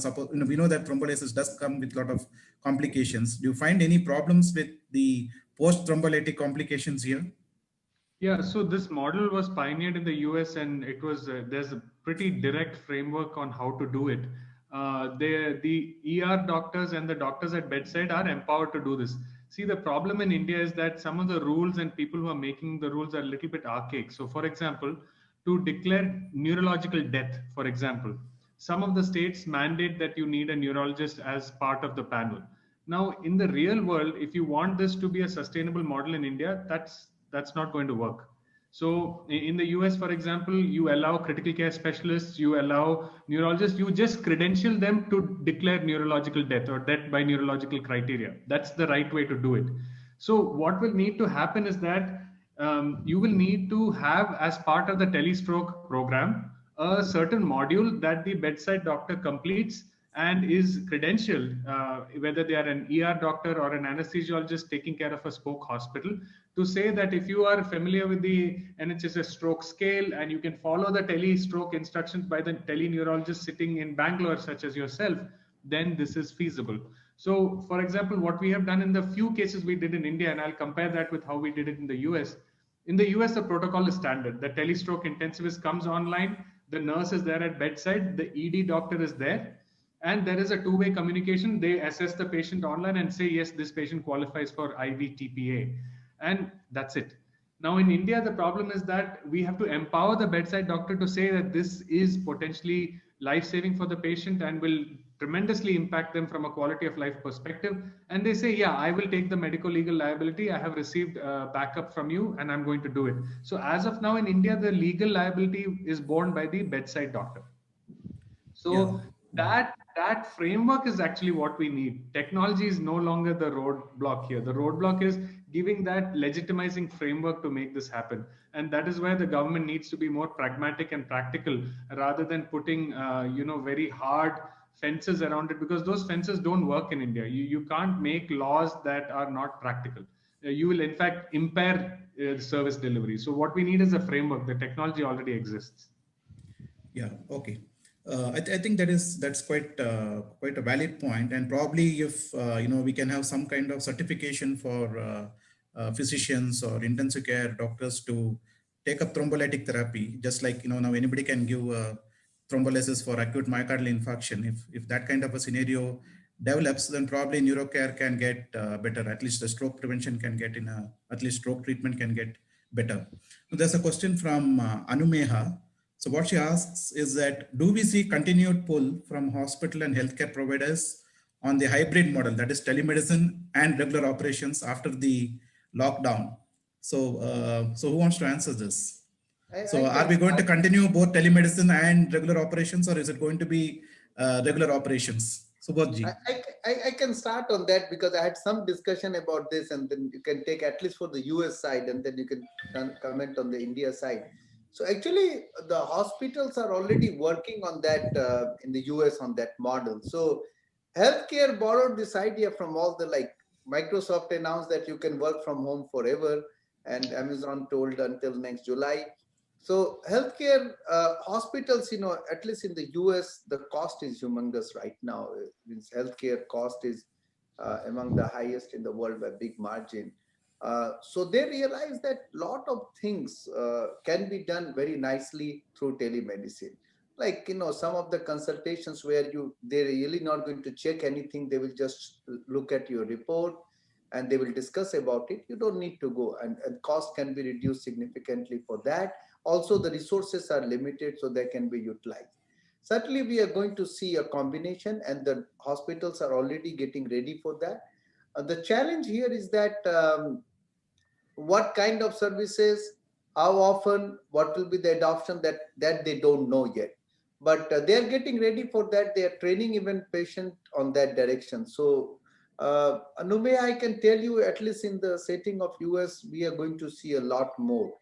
suppose we know that thrombolysis does come with a lot of complications. Do you find any problems with the post thrombolytic complications here? Yeah, so this model was pioneered in the US, and it was there's a pretty direct framework on how to do it. The ER doctors and the doctors at bedside are empowered to do this. See, the problem in India is that some of the rules and people who are making the rules are a little bit archaic. So, for example, to declare neurological death, for example, some of the states mandate that you need a neurologist as part of the panel. Now, in the real world, if you want this to be a sustainable model in India, that's not going to work. So in the US, for example, you allow critical care specialists, you allow neurologists, you just credential them to declare neurological death or death by neurological criteria. That's the right way to do it. So what will need to happen is that you will need to have, as part of the telestroke program, a certain module that the bedside doctor completes and is credentialed, whether they are an ER doctor or an anesthesiologist taking care of a spoke hospital, to say that if you are familiar with the NHS stroke scale and you can follow the tele-stroke instructions by the teleneurologist sitting in Bangalore, such as yourself, then this is feasible. So, for example, what we have done in the few cases we did in India, and I'll compare that with how we did it in the US. In the US, the protocol is standard. The telestroke intensivist comes online, the nurse is there at bedside, the ED doctor is there, and there is a two-way communication. They assess the patient online and say, yes, this patient qualifies for IV TPA. And that's it. Now in India, the problem is that we have to empower the bedside doctor to say that this is potentially life-saving for the patient and will tremendously impact them from a quality of life perspective. And they say, yeah, I will take the medical legal liability. I have received backup from you and I'm going to do it. So as of now in India, the legal liability is borne by the bedside doctor. So that framework is actually what we need. Technology is no longer the roadblock here. The roadblock is giving that legitimizing framework to make this happen. And that is where the government needs to be more pragmatic and practical rather than putting, very hard fences around it, because those fences don't work in India. You can't make laws that are not practical. You will in fact impair service delivery. So what we need is a framework. The technology already exists. Yeah, okay. I think that's quite a valid point, and probably if we can have some kind of certification for physicians or intensive care doctors to take up thrombolytic therapy, just like now anybody can give thrombolysis for acute myocardial infarction. If that kind of a scenario develops, then probably neurocare can get better. At least the stroke prevention can get at least stroke treatment can get better. So there's a question from Anumeha. So what she asks is that, do we see continued pull from hospital and healthcare providers on the hybrid model, that is telemedicine and regular operations after the lockdown, So who wants to answer this? So I are can we going to start. continue both telemedicine and regular operations, or is it going to be regular operations? Subodhji. I can start on that because I had some discussion about this, and then you can take at least for the US side, and then you can comment on the India side. So actually, the hospitals are already working on that in the US on that model. So healthcare borrowed this idea from all the, like, Microsoft announced that you can work from home forever, and Amazon told until next July. So healthcare hospitals, at least in the US, the cost is humongous right now. Healthcare cost is among the highest in the world by big margin. So they realize that a lot of things can be done very nicely through telemedicine. Like, some of the consultations where they're really not going to check anything. They will just look at your report and they will discuss about it. You don't need to go, and cost can be reduced significantly for that. Also, the resources are limited, so they can be utilized. Certainly, we are going to see a combination, and the hospitals are already getting ready for that. The challenge here is that what kind of services, how often, what will be the adoption, that they don't know yet. But they are getting ready for that. They are training even patient on that direction. So, Anume, I can tell you, at least in the setting of US, we are going to see a lot more.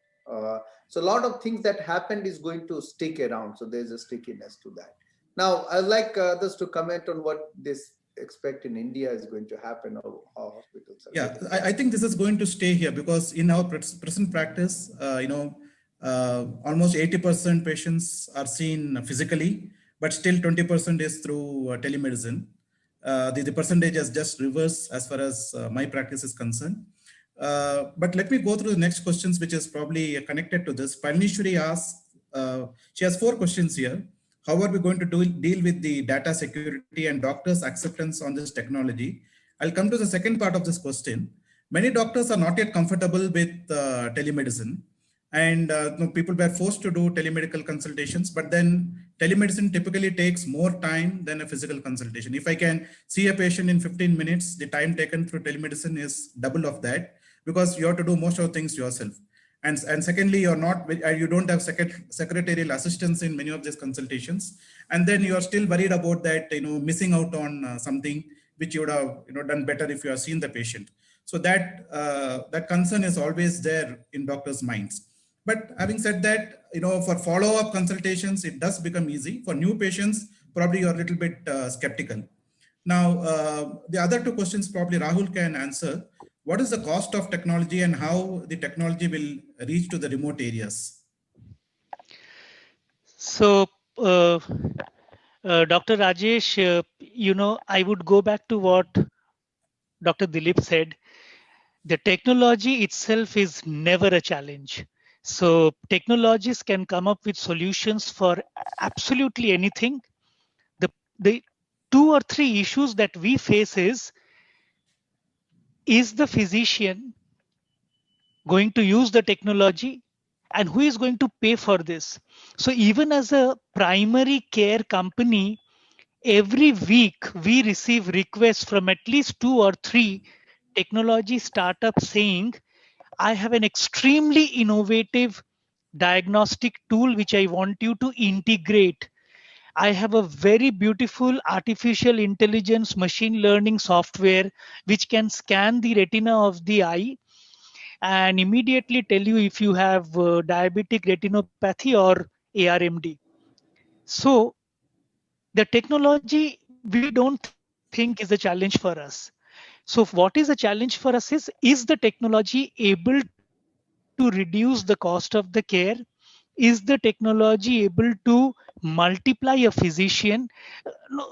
So a lot of things that happened is going to stick around. So there's a stickiness to that. Now, I'd like others to comment on what this expect in India is going to happen, or how hospitals are. Yeah, I think this is going to stay here because in our present practice, almost 80% patients are seen physically, but still 20% is through telemedicine. The percentage has just reversed as far as my practice is concerned. But let me go through the next questions, which is probably connected to this. Palnishwari asks, she has 4 questions here. How are we going to deal with the data security and doctors' acceptance on this technology? I'll come to the second part of this question. Many doctors are not yet comfortable with telemedicine, and people were forced to do telemedical consultations, but then telemedicine typically takes more time than a physical consultation. If I can see a patient in 15 minutes, the time taken through telemedicine is double of that, because you have to do most of the things yourself. And secondly, you don't have secretarial assistance in many of these consultations. And then you are still worried about that, missing out on something which you would have done better if you have seen the patient. So that concern is always there in doctors' minds. But having said that, for follow-up consultations, it does become easy. For new patients, probably you're a little bit skeptical. Now, the other 2 questions probably Rahul can answer. What is the cost of technology and how the technology will reach to the remote areas? So, Dr. Rajesh, I would go back to what Dr. Dilip said. The technology itself is never a challenge. So technologies can come up with solutions for absolutely anything. The 2 or 3 issues that we face is the physician going to use the technology, and who is going to pay for this? So even as a primary care company, every week we receive requests from at least 2 or 3 technology startups saying, I have an extremely innovative diagnostic tool which I want you to integrate. I have a very beautiful artificial intelligence machine learning software which can scan the retina of the eye and immediately tell you if you have diabetic retinopathy or ARMD. So the technology we don't think is a challenge for us. So what is a challenge for us is the technology able to reduce the cost of the care? Is the technology able to multiply a physician?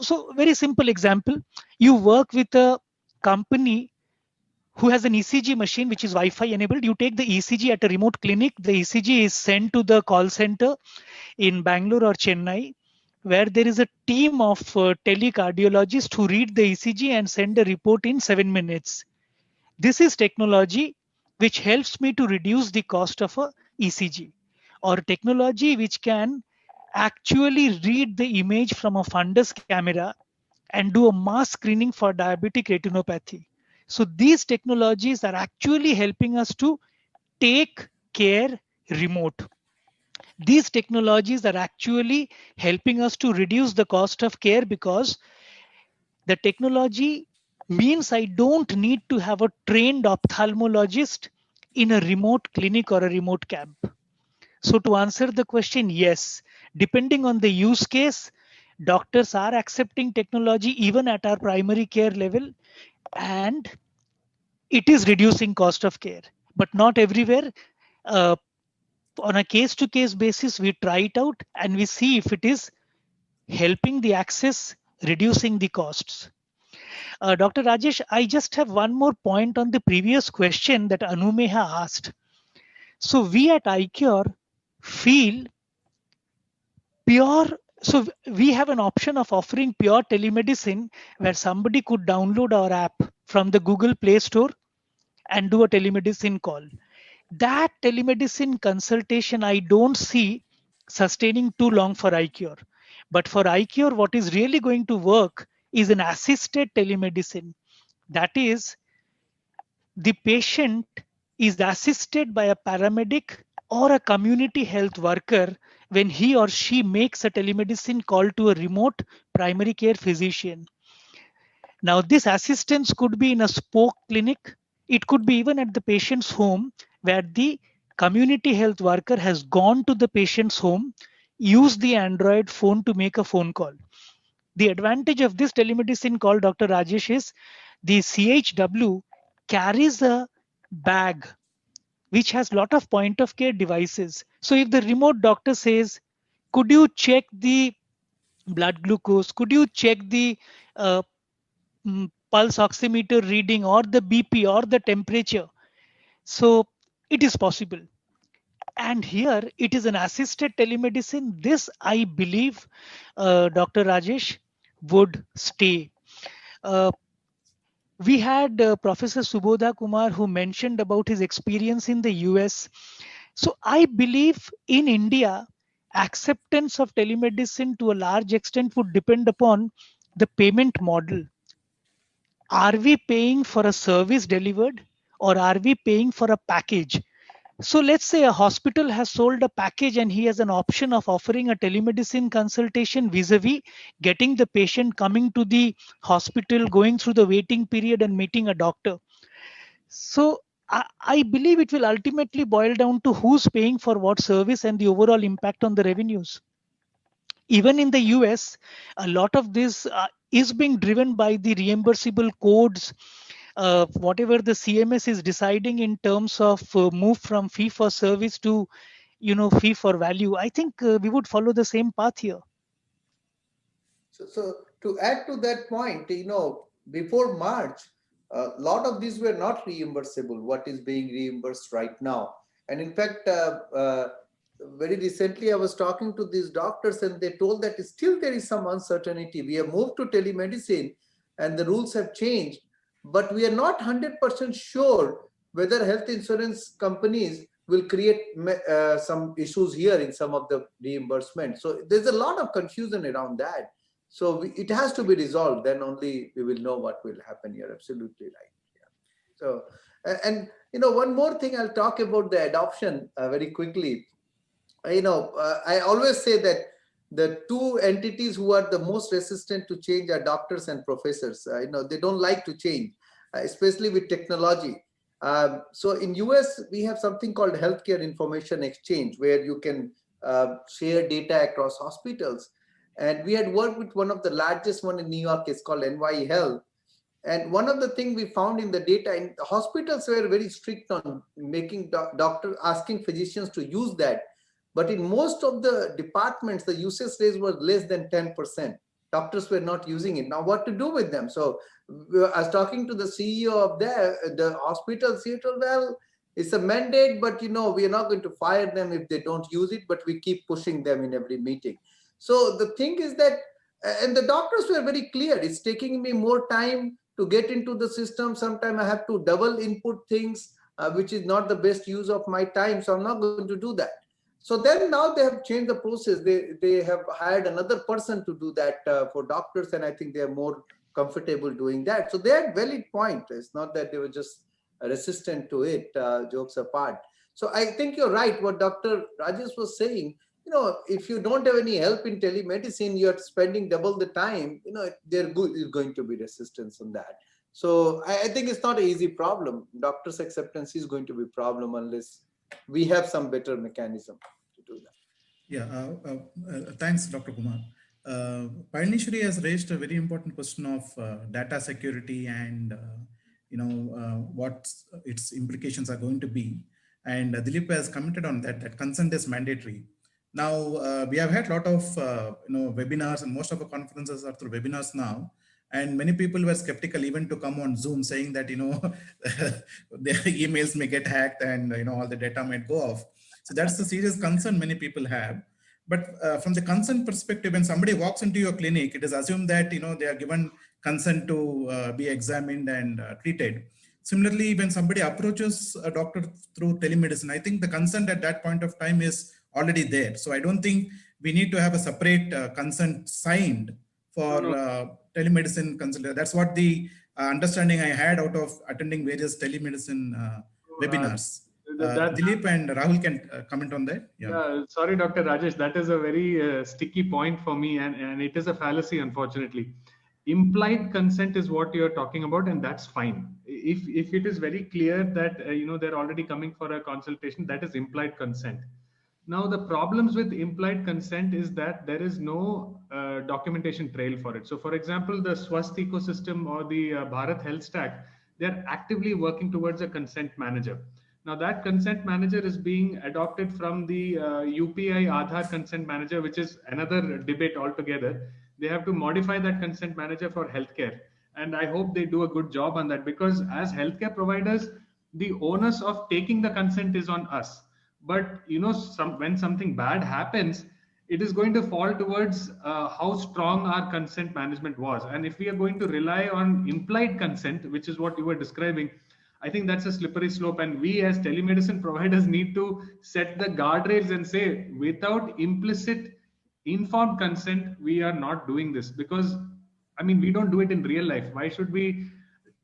So very simple example, you work with a company who has an ECG machine which is Wi-Fi enabled. You take the ECG at a remote clinic, the ECG is sent to the call center in Bangalore or Chennai, where there is a team of telecardiologists who read the ECG and send a report in 7 minutes. This is technology which helps me to reduce the cost of a ECG, or technology which can actually read the image from a fundus camera and do a mass screening for diabetic retinopathy. So these technologies are actually helping us to take care remote. These technologies are actually helping us to reduce the cost of care because the technology means I don't need to have a trained ophthalmologist in a remote clinic or a remote camp. So to answer the question, yes, depending on the use case, doctors are accepting technology even at our primary care level, and it is reducing cost of care, but not everywhere. On a case-to-case basis, we try it out and we see if it is helping the access, reducing the costs. Dr. Rajesh, I just have one more point on the previous question that Anumeha asked. So we at iCure feel pure, so we have an option of offering pure telemedicine where somebody could download our app from the Google Play Store and do a telemedicine call. That telemedicine consultation, I don't see sustaining too long for iCure. But for iCure, what is really going to work is an assisted telemedicine. That is, the patient is assisted by a paramedic or a community health worker when he or she makes a telemedicine call to a remote primary care physician. Now, this assistance could be in a spoke clinic. It could be even at the patient's home where the community health worker has gone to the patient's home, used the Android phone to make a phone call. The advantage of this telemedicine call, Dr. Rajesh, is the CHW carries a bag which has a lot of point of care devices. So if the remote doctor says, could you check the blood glucose? Could you check the pulse oximeter reading or the BP or the temperature? So it is possible. And here it is an assisted telemedicine. This, I believe, Dr. Rajesh, would stay. We had Professor Subodha Kumar who mentioned about his experience in the US. So I believe in India, acceptance of telemedicine to a large extent would depend upon the payment model. Are we paying for a service delivered or are we paying for a package? So let's say a hospital has sold a package and he has an option of offering a telemedicine consultation vis-a-vis getting the patient coming to the hospital, going through the waiting period and meeting a doctor. So I believe it will ultimately boil down to who's paying for what service and the overall impact on the revenues. Even in the US, a lot of this is being driven by the reimbursable codes. Whatever the CMS is deciding in terms of move from fee for service to, fee for value. I think we would follow the same path here. So to add to that point, before March, a lot of these were not reimbursable, what is being reimbursed right now. And in fact, very recently I was talking to these doctors and they told that still there is some uncertainty. We have moved to telemedicine and the rules have changed, but we are not 100% sure whether health insurance companies will create some issues here in some of the reimbursement. So there's a lot of confusion around that. So it has to be resolved, then only we will know what will happen here. Absolutely right. Yeah. So, and one more thing I'll talk about the adoption very quickly. I always say that the two entities who are the most resistant to change are doctors and professors. They don't like to change, especially with technology. So in US, we have something called Healthcare Information Exchange, where you can share data across hospitals. And we had worked with one of the largest one in New York. It's called NY Health. And one of the things we found in the data, and the hospitals were very strict on making asking physicians to use that. But in most of the departments, the usage rate was less than 10%. Doctors were not using it. Now, what to do with them? So I was talking to the CEO of the hospital. He told, well, it's a mandate, but we are not going to fire them if they don't use it, but we keep pushing them in every meeting. So the thing is that, and the doctors were very clear, it's taking me more time to get into the system. Sometimes I have to double input things, which is not the best use of my time. So I'm not going to do that. So then now they have changed the process. They have hired another person to do that for doctors. And I think they're more comfortable doing that. So they had valid point. It's not that they were just resistant to it, jokes apart. So I think you're right. What Dr. Rajesh was saying, if you don't have any help in telemedicine, you're spending double the time, there is going to be resistance on that. So I think it's not an easy problem. Doctors' acceptance is going to be a problem unless we have some better mechanism to do that. Yeah, thanks, Dr. Kumar. Palanishwari has raised a very important question of data security and what its implications are going to be. And Dilip has commented on that consent is mandatory. Now, we have had a lot of webinars, and most of our conferences are through webinars now. And many people were skeptical even to come on Zoom, saying that their emails may get hacked and all the data might go off. So that's the serious concern many people have. But from the consent perspective, when somebody walks into your clinic, it is assumed that they are given consent to be examined and treated. Similarly, when somebody approaches a doctor through telemedicine, I think the consent at that point of time is already there. So I don't think we need to have a separate consent signed for telemedicine consult. That's what the understanding I had out of attending various telemedicine webinars. Dilip and Rahul can comment on that. Yeah, sorry, Dr. Rajesh, that is a very sticky point for me, and it is a fallacy, unfortunately. Implied consent is what you're talking about, and that's fine. If it is very clear that they're already coming for a consultation, that is implied consent. Now, the problems with implied consent is that there is no documentation trail for it. So, for example, the Swasth ecosystem or the Bharat Health Stack, they're actively working towards a consent manager. Now, that consent manager is being adopted from the UPI Aadhaar consent manager, which is another debate altogether. They have to modify that consent manager for healthcare. And I hope they do a good job on that, because as healthcare providers, the onus of taking the consent is on us. But when something bad happens, it is going to fall towards how strong our consent management was. And if we are going to rely on implied consent, which is what you were describing, I think that's a slippery slope. And we as telemedicine providers need to set the guardrails and say, without implicit informed consent, we are not doing this. Because, we don't do it in real life. Why should we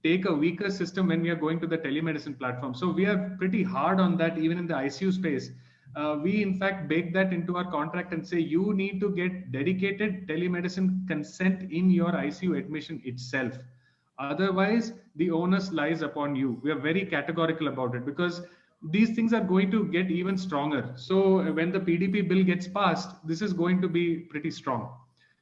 take a weaker system when we are going to the telemedicine platform? So we are pretty hard on that, even in the ICU space. We in fact bake that into our contract and say you need to get dedicated telemedicine consent in your ICU admission itself. Otherwise, the onus lies upon you. We are very categorical about it, because these things are going to get even stronger. So when the PDP bill gets passed, this is going to be pretty strong.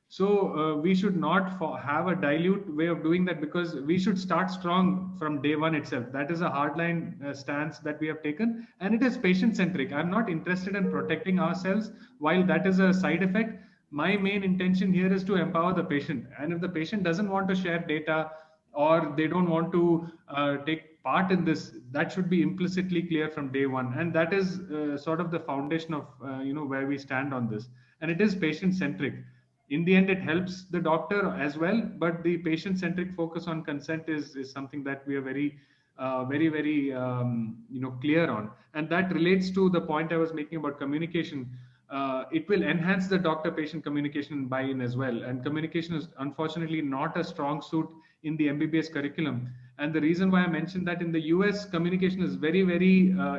So we should not have a dilute way of doing that, because we should start strong from day one itself. That is a hardline stance that we have taken, and it is patient-centric. I'm not interested in protecting ourselves. While that is a side effect, my main intention here is to empower the patient. And if the patient doesn't want to share data, or they don't want to take part in this, that should be implicitly clear from day one. And that is sort of the foundation of where we stand on this. And it is patient-centric. In the end, it helps the doctor as well, but the patient-centric focus on consent is something that we are very clear on. And that relates to the point I was making about communication. It will enhance the doctor-patient communication and buy-in as well. And communication is unfortunately not a strong suit in the MBBS curriculum. And the reason why I mentioned that, in the US, communication is very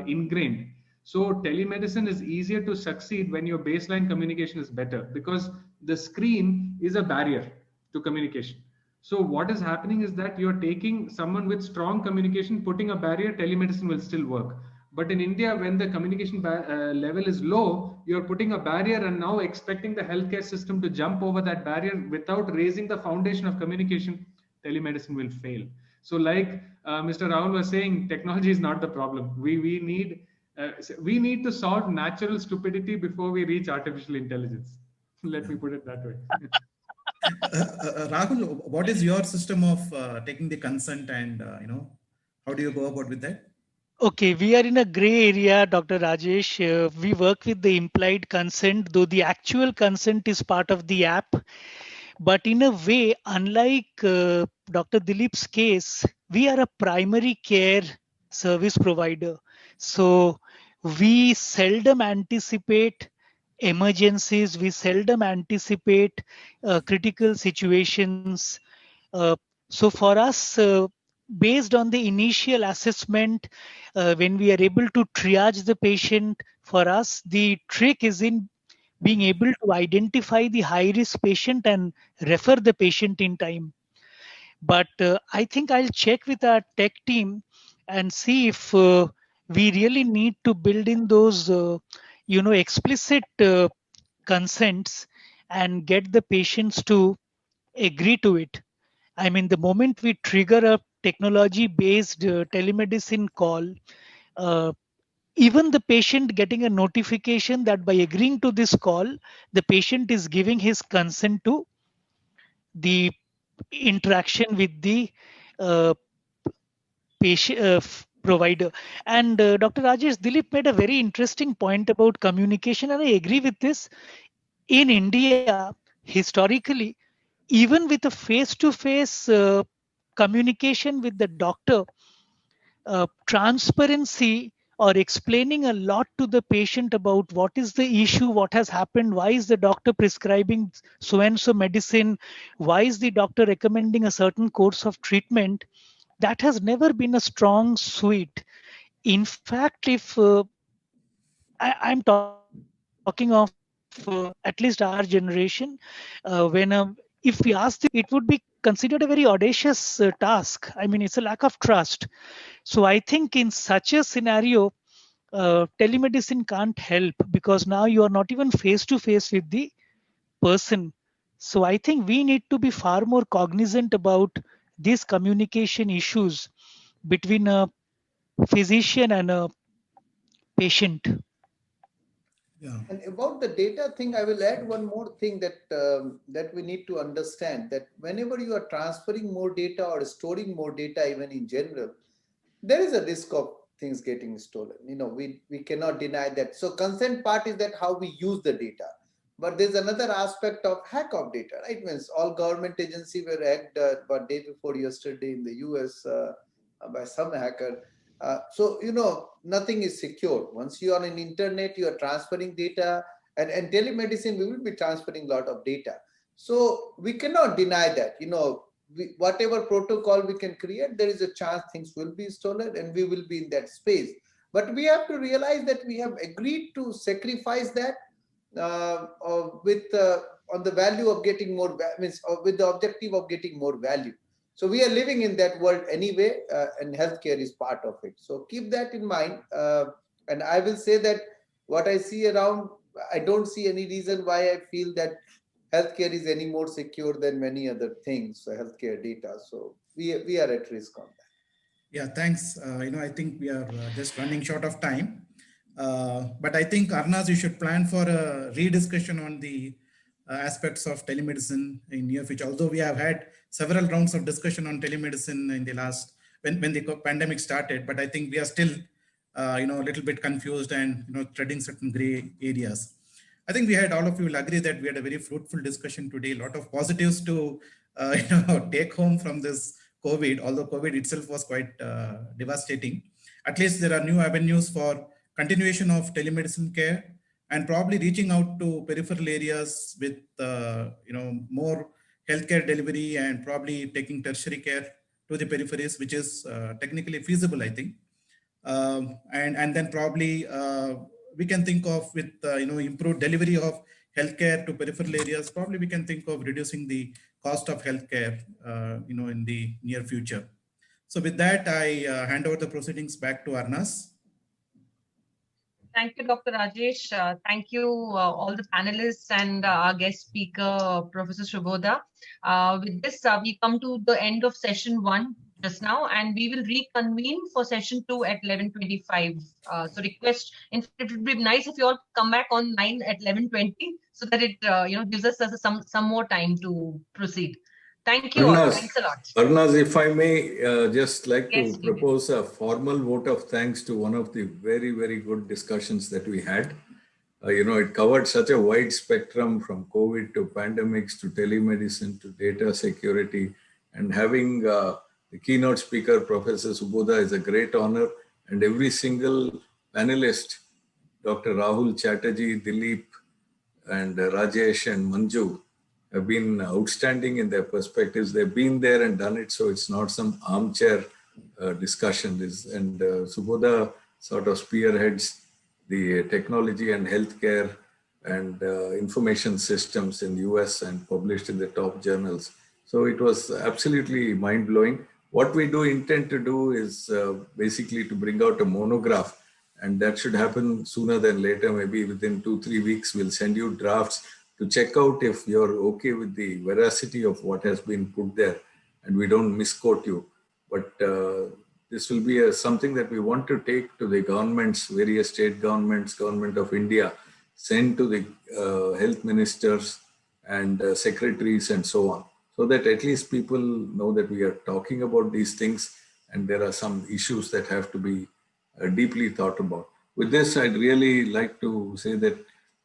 ingrained. So telemedicine is easier to succeed when your baseline communication is better, because the screen is a barrier to communication. So what is happening is that you're taking someone with strong communication, putting a barrier, telemedicine will still work. But in India, when the communication level is low, you're putting a barrier and now expecting the healthcare system to jump over that barrier without raising the foundation of communication, telemedicine will fail. So like Mr. Rahul was saying, technology is not the problem. We need to solve natural stupidity before we reach artificial intelligence. Let me put it that way. Rahul, what is your system of taking the consent, and how do you go about with that? Okay, we are in a gray area, Dr. Rajesh. We work with the implied consent, though the actual consent is part of the app. But in a way, unlike Dr. Dilip's case, we are a primary care service provider. So we seldom anticipate emergencies. We seldom anticipate critical situations. So for us, based on the initial assessment, when we are able to triage the patient, for us, the trick is in being able to identify the high risk patient and refer the patient in time. But I think I'll check with our tech team and see if we really need to build in those, explicit consents and get the patients to agree to it. I mean, the moment we trigger a technology-based telemedicine call, uh, even the patient getting a notification that by agreeing to this call, the patient is giving his consent to the interaction with the uh, patient provider. And Dr. Rajesh, Dilip made a very interesting point about communication, and I agree with this. In India, historically, even with a face-to-face communication with the doctor, transparency or explaining a lot to the patient about what is the issue, what has happened, why is the doctor prescribing so and so medicine, why is the doctor recommending a certain course of treatment, that has never been a strong suit. In fact, if I'm talking of at least our generation, if we ask this, it would be considered a very audacious task. I mean, it's a lack of trust. So I think in such a scenario, telemedicine can't help, because now you are not even face to face with the person. So I think we need to be far more cognizant about these communication issues between a physician and a patient. Yeah. And about the data thing, I will add one more thing that that we need to understand, that whenever you are transferring more data or storing more data, even in general, there is a risk of things getting stolen. We cannot deny that. So consent part is that how we use the data. But there's another aspect of hack of data, right? Means all government agencies were hacked about day before yesterday in the US by some hacker. So, nothing is secure. Once you are on internet, you are transferring data, and telemedicine, we will be transferring a lot of data. So we cannot deny that, whatever protocol we can create, there is a chance things will be stolen and we will be in that space. But we have to realize that we have agreed to sacrifice that on the value of getting more, with the objective of getting more value. So we are living in that world anyway, and healthcare is part of it. So keep that in mind. And I will say that what I see around, I don't see any reason why I feel that healthcare is any more secure than many other things, healthcare data. So we are at risk on that. Yeah, thanks. I think we are just running short of time. But I think, Arnaz, you should plan for a rediscussion on the aspects of telemedicine in near future. Although we have had several rounds of discussion on telemedicine in the last, when the pandemic started, but I think we are still, a little bit confused and, treading certain gray areas. I think all of you will agree that we had a very fruitful discussion today. A lot of positives to, take home from this COVID, although COVID itself was quite devastating. At least there are new avenues for continuation of telemedicine care, and probably reaching out to peripheral areas with, more healthcare delivery, and probably taking tertiary care to the peripheries, which is technically feasible, I think. And then probably we can think of, with improved delivery of healthcare to peripheral areas, probably we can think of reducing the cost of healthcare, in the near future. So with that, I hand over the proceedings back to Arnaz. Thank you, Dr. Rajesh. Thank you, all the panelists and our guest speaker, Professor Subodha. With this, we come to the end of session 1 just now, and we will reconvene for session 2 at 11:25. So request, in fact, it would be nice if you all come back online at 11:20, so that it gives us some more time to proceed. Thank you all. Thanks a lot. Arnaz, if I may just like to propose a formal vote of thanks to one of the very, very good discussions that we had. It covered such a wide spectrum, from COVID to pandemics to telemedicine to data security, and having the keynote speaker, Professor Subodha, is a great honor. And every single panelist, Dr. Rahul Chatterjee, Dilip, and Rajesh and Manju, have been outstanding in their perspectives. They've been there and done it, so it's not some armchair discussion. And Subodha sort of spearheads the technology and healthcare and information systems in the US and published in the top journals. So it was absolutely mind-blowing. What we do intend to do is basically to bring out a monograph, and that should happen sooner than later, maybe within 2-3 weeks. We'll send you drafts to check out if you're okay with the veracity of what has been put there, and we don't misquote you. But this will be something that we want to take to the governments, various state governments, Government of India, send to the health ministers and secretaries and so on, so that at least people know that we are talking about these things and there are some issues that have to be deeply thought about. With this, I'd really like to say that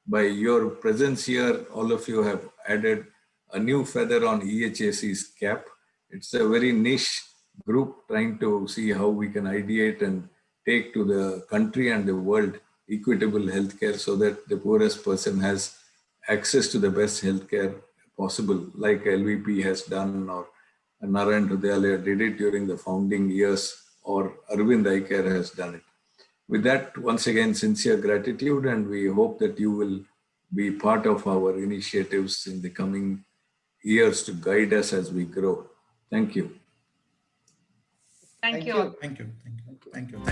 by your presence here, all of you have added a new feather on EHAC's cap. It's a very niche group trying to see how we can ideate and take to the country and the world equitable healthcare so that the poorest person has access to the best healthcare possible, like LVP has done, or Narayan Hrudayalaya did it during the founding years, or Arvind Eye Care has done it. With that, once again, sincere gratitude, and we hope that you will be part of our initiatives in the coming years to guide us as we grow. Thank you. Thank you. Thank you. Thank you. Thank you.